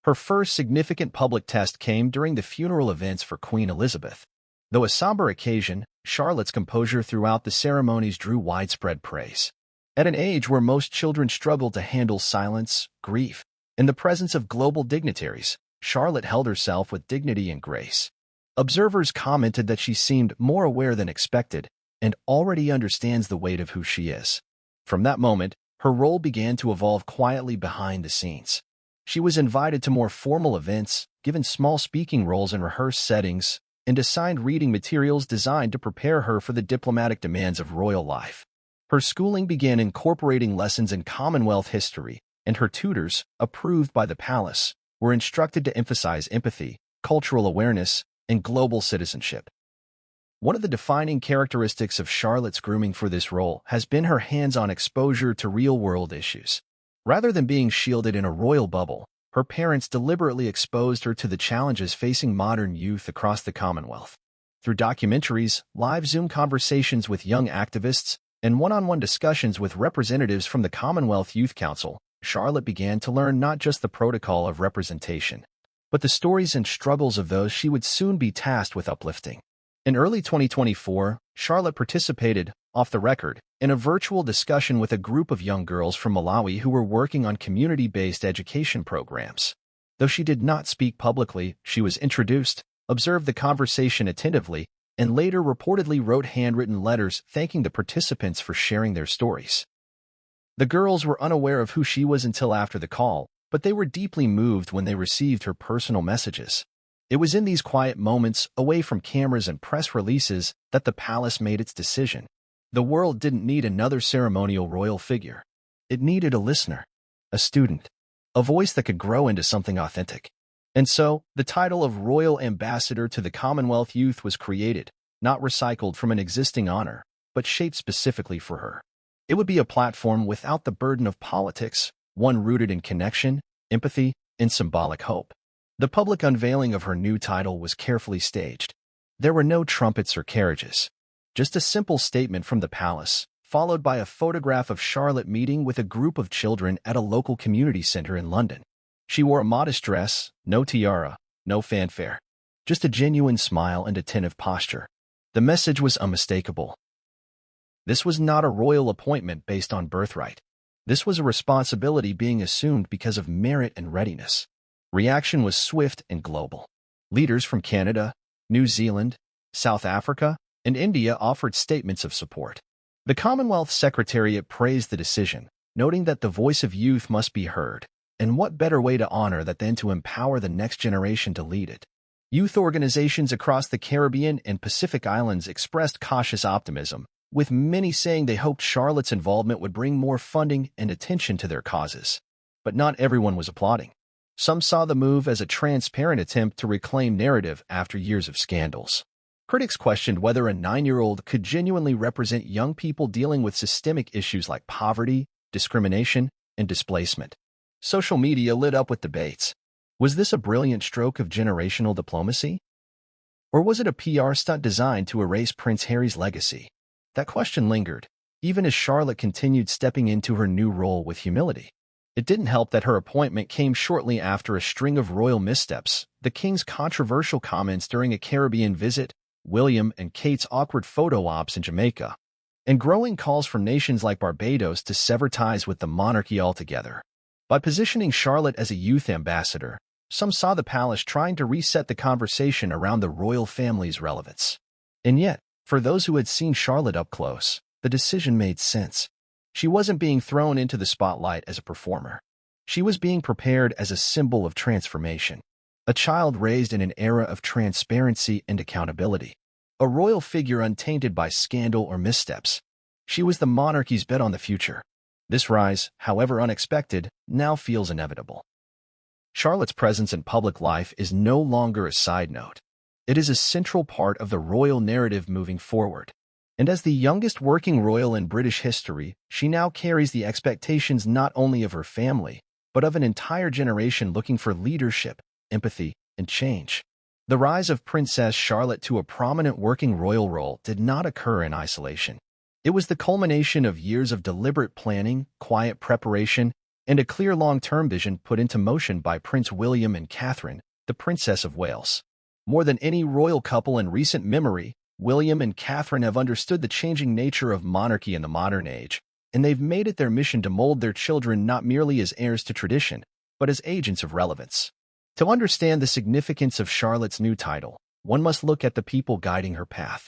Her first significant public test came during the funeral events for Queen Elizabeth. Though a somber occasion, Charlotte's composure throughout the ceremonies drew widespread praise. At an age where most children struggle to handle silence, grief, in the presence of global dignitaries, Charlotte held herself with dignity and grace. Observers commented that she seemed more aware than expected and already understands the weight of who she is. From that moment, her role began to evolve quietly behind the scenes. She was invited to more formal events, given small speaking roles in rehearsed settings, and assigned reading materials designed to prepare her for the diplomatic demands of royal life. Her schooling began incorporating lessons in Commonwealth history, and her tutors, approved by the palace, were instructed to emphasize empathy, cultural awareness, and global citizenship. One of the defining characteristics of Charlotte's grooming for this role has been her hands-on exposure to real-world issues. Rather than being shielded in a royal bubble, her parents deliberately exposed her to the challenges facing modern youth across the Commonwealth. Through documentaries, live Zoom conversations with young activists, and one-on-one discussions with representatives from the Commonwealth Youth Council, Charlotte began to learn not just the protocol of representation, but the stories and struggles of those she would soon be tasked with uplifting. In early 2024, Charlotte participated, off the record, in a virtual discussion with a group of young girls from Malawi who were working on community-based education programs. Though she did not speak publicly, she was introduced, observed the conversation attentively, and later reportedly wrote handwritten letters thanking the participants for sharing their stories. The girls were unaware of who she was until after the call, but they were deeply moved when they received her personal messages. It was in these quiet moments, away from cameras and press releases, that the palace made its decision. The world didn't need another ceremonial royal figure. It needed a listener, a student, a voice that could grow into something authentic. And so, the title of Royal Ambassador to the Commonwealth Youth was created, not recycled from an existing honor, but shaped specifically for her. It would be a platform without the burden of politics, one rooted in connection, empathy, and symbolic hope. The public unveiling of her new title was carefully staged. There were no trumpets or carriages. Just a simple statement from the palace, followed by a photograph of Charlotte meeting with a group of children at a local community center in London. She wore a modest dress, no tiara, no fanfare, just a genuine smile and attentive posture. The message was unmistakable. This was not a royal appointment based on birthright. This was a responsibility being assumed because of merit and readiness. Reaction was swift and global. Leaders from Canada, New Zealand, South Africa, and India offered statements of support. The Commonwealth Secretariat praised the decision, noting that the voice of youth must be heard, and what better way to honor that than to empower the next generation to lead it. Youth organizations across the Caribbean and Pacific Islands expressed cautious optimism, with many saying they hoped Charlotte's involvement would bring more funding and attention to their causes. But not everyone was applauding. Some saw the move as a transparent attempt to reclaim narrative after years of scandals. Critics questioned whether a 9-year-old could genuinely represent young people dealing with systemic issues like poverty, discrimination, and displacement. Social media lit up with debates. Was this a brilliant stroke of generational diplomacy? Or was it a PR stunt designed to erase Prince Harry's legacy? That question lingered, even as Charlotte continued stepping into her new role with humility. It didn't help that her appointment came shortly after a string of royal missteps, the king's controversial comments during a Caribbean visit, William and Kate's awkward photo ops in Jamaica, and growing calls from nations like Barbados to sever ties with the monarchy altogether. By positioning Charlotte as a youth ambassador, some saw the palace trying to reset the conversation around the royal family's relevance. And yet, for those who had seen Charlotte up close, the decision made sense. She wasn't being thrown into the spotlight as a performer. She was being prepared as a symbol of transformation, a child raised in an era of transparency and accountability, a royal figure untainted by scandal or missteps. She was the monarchy's bet on the future. This rise, however unexpected, now feels inevitable. Charlotte's presence in public life is no longer a side note. It is a central part of the royal narrative moving forward. And as the youngest working royal in British history, she now carries the expectations not only of her family, but of an entire generation looking for leadership, empathy, and change. The rise of Princess Charlotte to a prominent working royal role did not occur in isolation. It was the culmination of years of deliberate planning, quiet preparation, and a clear long-term vision put into motion by Prince William and Catherine, the Princess of Wales. More than any royal couple in recent memory, William and Catherine have understood the changing nature of monarchy in the modern age, and they've made it their mission to mold their children not merely as heirs to tradition, but as agents of relevance. To understand the significance of Charlotte's new title, one must look at the people guiding her path.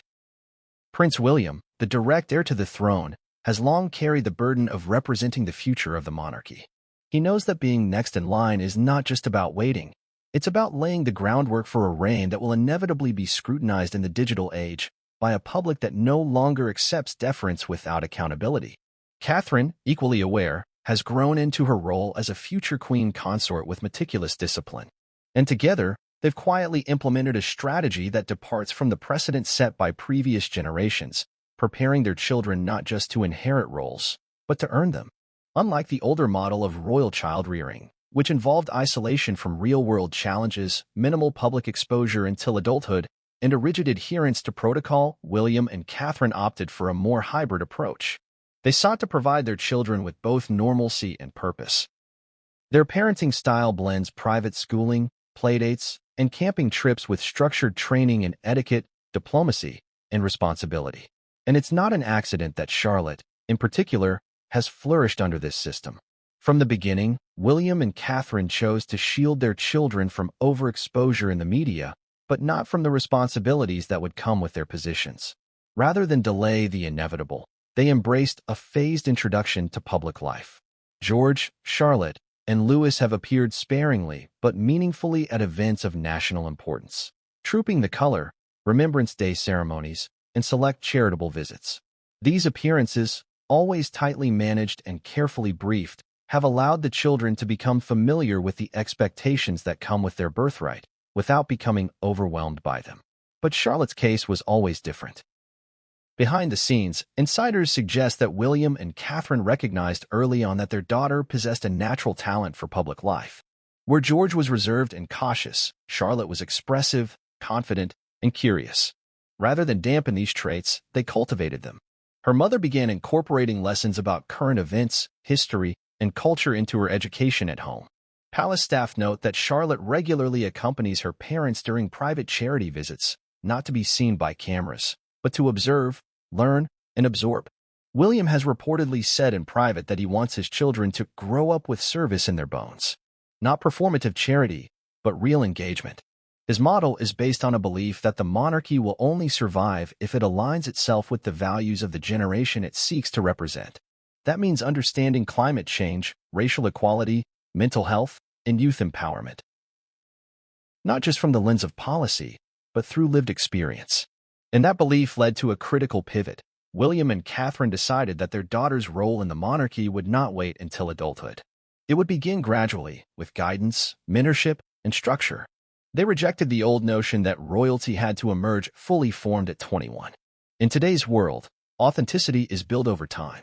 Prince William, the direct heir to the throne, has long carried the burden of representing the future of the monarchy. He knows that being next in line is not just about waiting. It's about laying the groundwork for a reign that will inevitably be scrutinized in the digital age by a public that no longer accepts deference without accountability. Catherine, equally aware, has grown into her role as a future queen consort with meticulous discipline. And together, they've quietly implemented a strategy that departs from the precedent set by previous generations, preparing their children not just to inherit roles, but to earn them. Unlike the older model of royal child rearing, which involved isolation from real-world challenges, minimal public exposure until adulthood, and a rigid adherence to protocol, William and Catherine opted for a more hybrid approach. They sought to provide their children with both normalcy and purpose. Their parenting style blends private schooling, playdates, and camping trips with structured training in etiquette, diplomacy, and responsibility. And it's not an accident that Charlotte, in particular, has flourished under this system. From the beginning, William and Catherine chose to shield their children from overexposure in the media, but not from the responsibilities that would come with their positions. Rather than delay the inevitable, they embraced a phased introduction to public life. George, Charlotte, and Louis have appeared sparingly but meaningfully at events of national importance, trooping the color, Remembrance Day ceremonies, and select charitable visits. These appearances, always tightly managed and carefully briefed, have allowed the children to become familiar with the expectations that come with their birthright, without becoming overwhelmed by them. But Charlotte's case was always different. Behind the scenes, insiders suggest that William and Catherine recognized early on that their daughter possessed a natural talent for public life. Where George was reserved and cautious, Charlotte was expressive, confident, and curious. Rather than dampen these traits, they cultivated them. Her mother began incorporating lessons about current events, history, and culture into her education at home. Palace staff note that Charlotte regularly accompanies her parents during private charity visits, not to be seen by cameras, but to observe, learn, and absorb. William has reportedly said in private that he wants his children to grow up with service in their bones. Not performative charity, but real engagement. His model is based on a belief that the monarchy will only survive if it aligns itself with the values of the generation it seeks to represent. That means understanding climate change, racial equality, mental health, and youth empowerment. Not just from the lens of policy, but through lived experience. And that belief led to a critical pivot. William and Catherine decided that their daughter's role in the monarchy would not wait until adulthood. It would begin gradually, with guidance, mentorship, and structure. They rejected the old notion that royalty had to emerge fully formed at 21. In today's world, authenticity is built over time.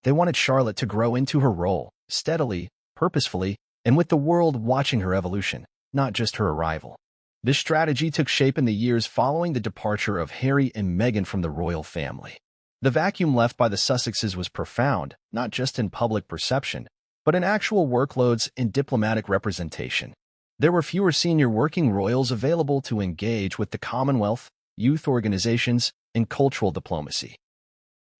They wanted Charlotte to grow into her role, steadily, purposefully, and with the world watching her evolution, not just her arrival. This strategy took shape in the years following the departure of Harry and Meghan from the royal family. The vacuum left by the Sussexes was profound, not just in public perception, but in actual workloads and diplomatic representation. There were fewer senior working royals available to engage with the Commonwealth, youth organizations, and cultural diplomacy.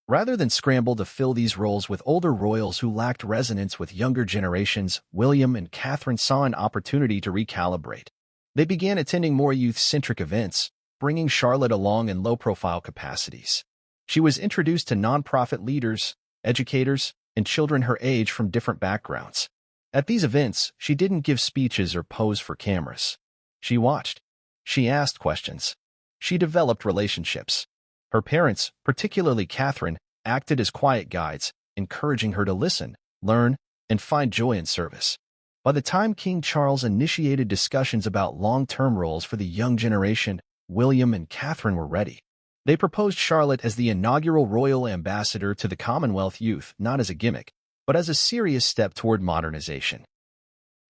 Rather than scramble to fill these roles with older royals who lacked resonance with younger generations, William and Catherine saw an opportunity to recalibrate. They began attending more youth-centric events, bringing Charlotte along in low-profile capacities. She was introduced to nonprofit leaders, educators, and children her age from different backgrounds. At these events, she didn't give speeches or pose for cameras. She watched. She asked questions. She developed relationships. Her parents, particularly Catherine, acted as quiet guides, encouraging her to listen, learn, and find joy in service. By the time King Charles initiated discussions about long-term roles for the young generation, William and Catherine were ready. They proposed Charlotte as the inaugural royal ambassador to the Commonwealth youth, not as a gimmick, but as a serious step toward modernization.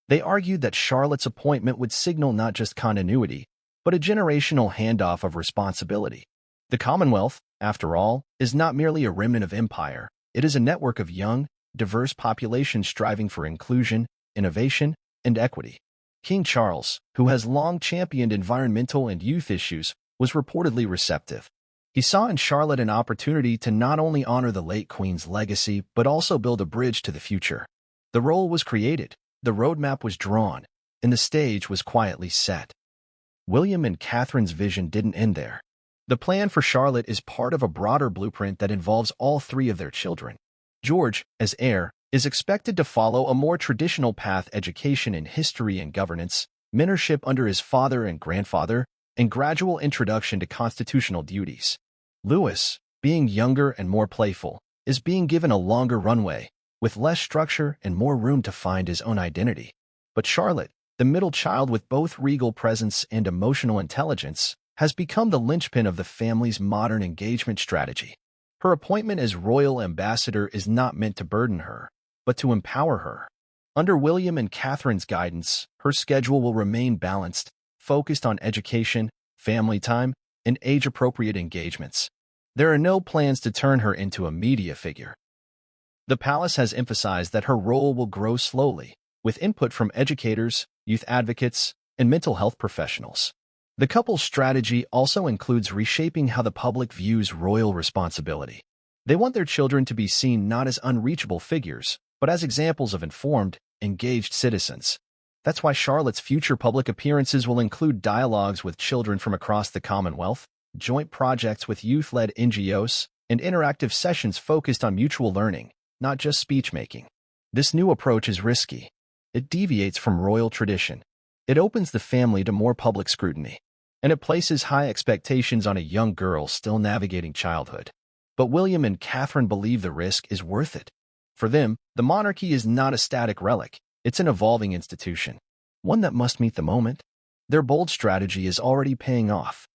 They argued that Charlotte's appointment would signal not just continuity, but a generational handoff of responsibility. The Commonwealth, after all, is not merely a remnant of empire. It is a network of young, diverse populations striving for inclusion, innovation, and equity. King Charles, who has long championed environmental and youth issues, was reportedly receptive. He saw in Charlotte an opportunity to not only honor the late Queen's legacy, but also build a bridge to the future. The role was created, the roadmap was drawn, and the stage was quietly set. William and Catherine's vision didn't end there. The plan for Charlotte is part of a broader blueprint that involves all three of their children. George, as heir, is expected to follow a more traditional path: education in history and governance, mentorship under his father and grandfather, and gradual introduction to constitutional duties. Louis, being younger and more playful, is being given a longer runway, with less structure and more room to find his own identity. But Charlotte, the middle child with both regal presence and emotional intelligence, has become the linchpin of the family's modern engagement strategy. Her appointment as royal ambassador is not meant to burden her, but to empower her. Under William and Catherine's guidance, her schedule will remain balanced, focused on education, family time, and age-appropriate engagements. There are no plans to turn her into a media figure. The palace has emphasized that her role will grow slowly, with input from educators, youth advocates, and mental health professionals. The couple's strategy also includes reshaping how the public views royal responsibility. They want their children to be seen not as unreachable figures, but as examples of informed, engaged citizens. That's why Charlotte's future public appearances will include dialogues with children from across the Commonwealth, joint projects with youth-led NGOs, and interactive sessions focused on mutual learning, not just speech-making. This new approach is risky. It deviates from royal tradition. It opens the family to more public scrutiny. And it places high expectations on a young girl still navigating childhood. But William and Catherine believe the risk is worth it. For them, the monarchy is not a static relic. It's an evolving institution, one that must meet the moment. Their bold strategy is already paying off.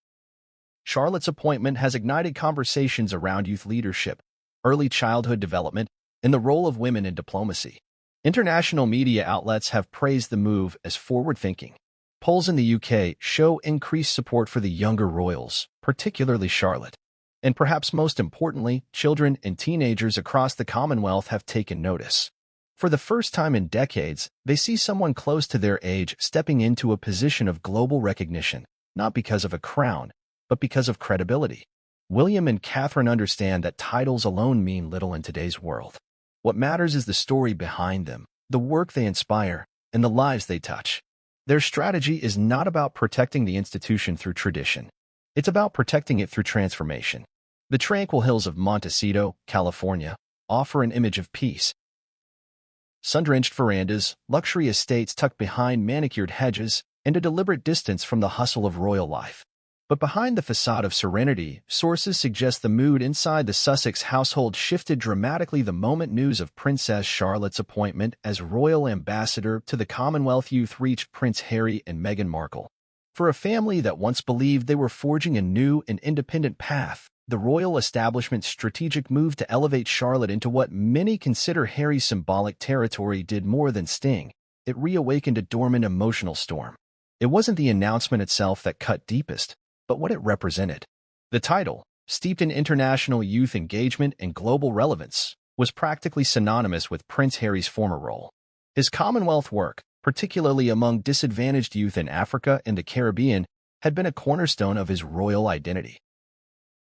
Charlotte's appointment has ignited conversations around youth leadership, early childhood development, and the role of women in diplomacy. International media outlets have praised the move as forward-thinking. Polls in the UK show increased support for the younger royals, particularly Charlotte. And perhaps most importantly, children and teenagers across the Commonwealth have taken notice. For the first time in decades, they see someone close to their age stepping into a position of global recognition, not because of a crown, but because of credibility. William and Catherine understand that titles alone mean little in today's world. What matters is the story behind them, the work they inspire, and the lives they touch. Their strategy is not about protecting the institution through tradition. It's about protecting it through transformation. The tranquil hills of Montecito, California, offer an image of peace. Sun-drenched verandas, luxury estates tucked behind manicured hedges, and a deliberate distance from the hustle of royal life. But behind the facade of serenity, sources suggest the mood inside the Sussex household shifted dramatically the moment news of Princess Charlotte's appointment as royal ambassador to the Commonwealth youth reached Prince Harry and Meghan Markle. For a family that once believed they were forging a new and independent path, the royal establishment's strategic move to elevate Charlotte into what many consider Harry's symbolic territory did more than sting. It reawakened a dormant emotional storm. It wasn't the announcement itself that cut deepest, but what it represented. The title, steeped in international youth engagement and global relevance, was practically synonymous with Prince Harry's former role. His Commonwealth work, particularly among disadvantaged youth in Africa and the Caribbean, had been a cornerstone of his royal identity.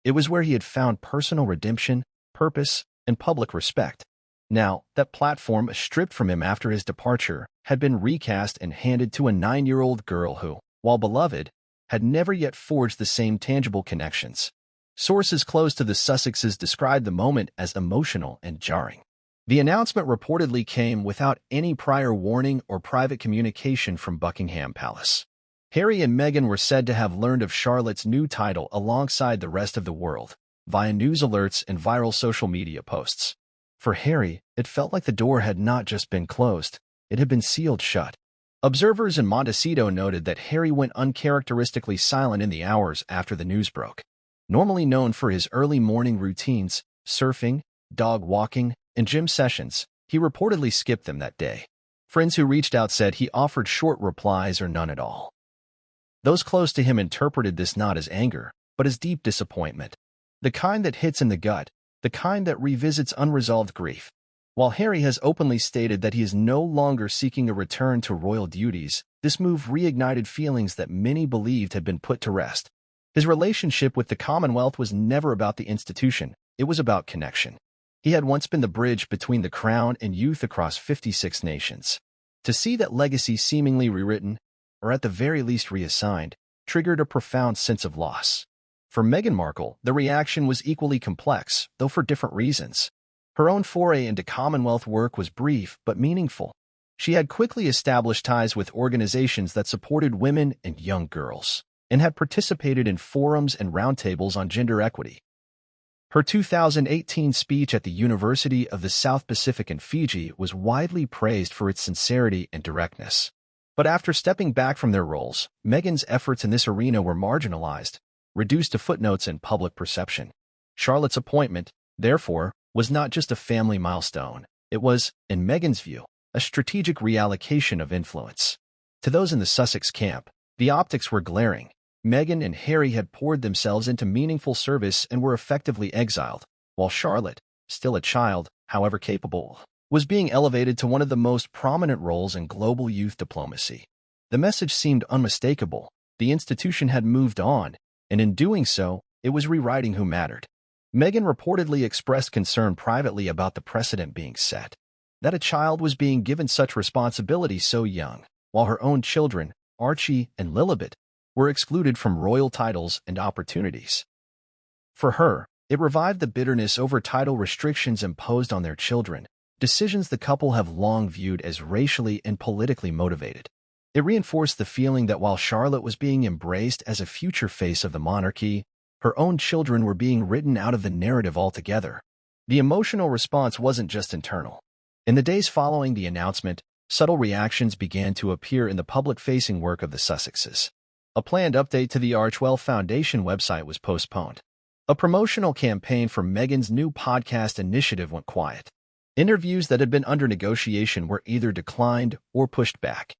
It was where he had found personal redemption, purpose, and public respect. Now, that platform, stripped from him after his departure, had been recast and handed to a 9-year-old girl who, while beloved, had never yet forged the same tangible connections. Sources close to the Sussexes described the moment as emotional and jarring. The announcement reportedly came without any prior warning or private communication from Buckingham Palace. Harry and Meghan were said to have learned of Charlotte's new title alongside the rest of the world, via news alerts and viral social media posts. For Harry, it felt like the door had not just been closed, it had been sealed shut. Observers in Montecito noted that Harry went uncharacteristically silent in the hours after the news broke. Normally known for his early morning routines, surfing, dog walking, and gym sessions, he reportedly skipped them that day. Friends who reached out said he offered short replies or none at all. Those close to him interpreted this not as anger, but as deep disappointment. The kind that hits in the gut, the kind that revisits unresolved grief. While Harry has openly stated that he is no longer seeking a return to royal duties, this move reignited feelings that many believed had been put to rest. His relationship with the Commonwealth was never about the institution, it was about connection. He had once been the bridge between the crown and youth across 56 nations. To see that legacy seemingly rewritten, or at the very least reassigned, triggered a profound sense of loss. For Meghan Markle, the reaction was equally complex, though for different reasons. Her own foray into Commonwealth work was brief but meaningful. She had quickly established ties with organizations that supported women and young girls, and had participated in forums and roundtables on gender equity. Her 2018 speech at the University of the South Pacific in Fiji was widely praised for its sincerity and directness. But after stepping back from their roles, Meghan's efforts in this arena were marginalized, reduced to footnotes in public perception. Charlotte's appointment, therefore, was not just a family milestone. It was, in Meghan's view, a strategic reallocation of influence. To those in the Sussex camp, the optics were glaring. Meghan and Harry had poured themselves into meaningful service and were effectively exiled, while Charlotte, still a child, however capable, was being elevated to one of the most prominent roles in global youth diplomacy. The message seemed unmistakable. The institution had moved on, and in doing so, it was rewriting who mattered. Meghan reportedly expressed concern privately about the precedent being set, that a child was being given such responsibility so young, while her own children, Archie and Lilibet, were excluded from royal titles and opportunities. For her, it revived the bitterness over title restrictions imposed on their children, decisions the couple have long viewed as racially and politically motivated. It reinforced the feeling that while Charlotte was being embraced as a future face of the monarchy, her own children were being written out of the narrative altogether. The emotional response wasn't just internal. In the days following the announcement, subtle reactions began to appear in the public-facing work of the Sussexes. A planned update to the Archewell Foundation website was postponed. A promotional campaign for Meghan's new podcast initiative went quiet. Interviews that had been under negotiation were either declined or pushed back.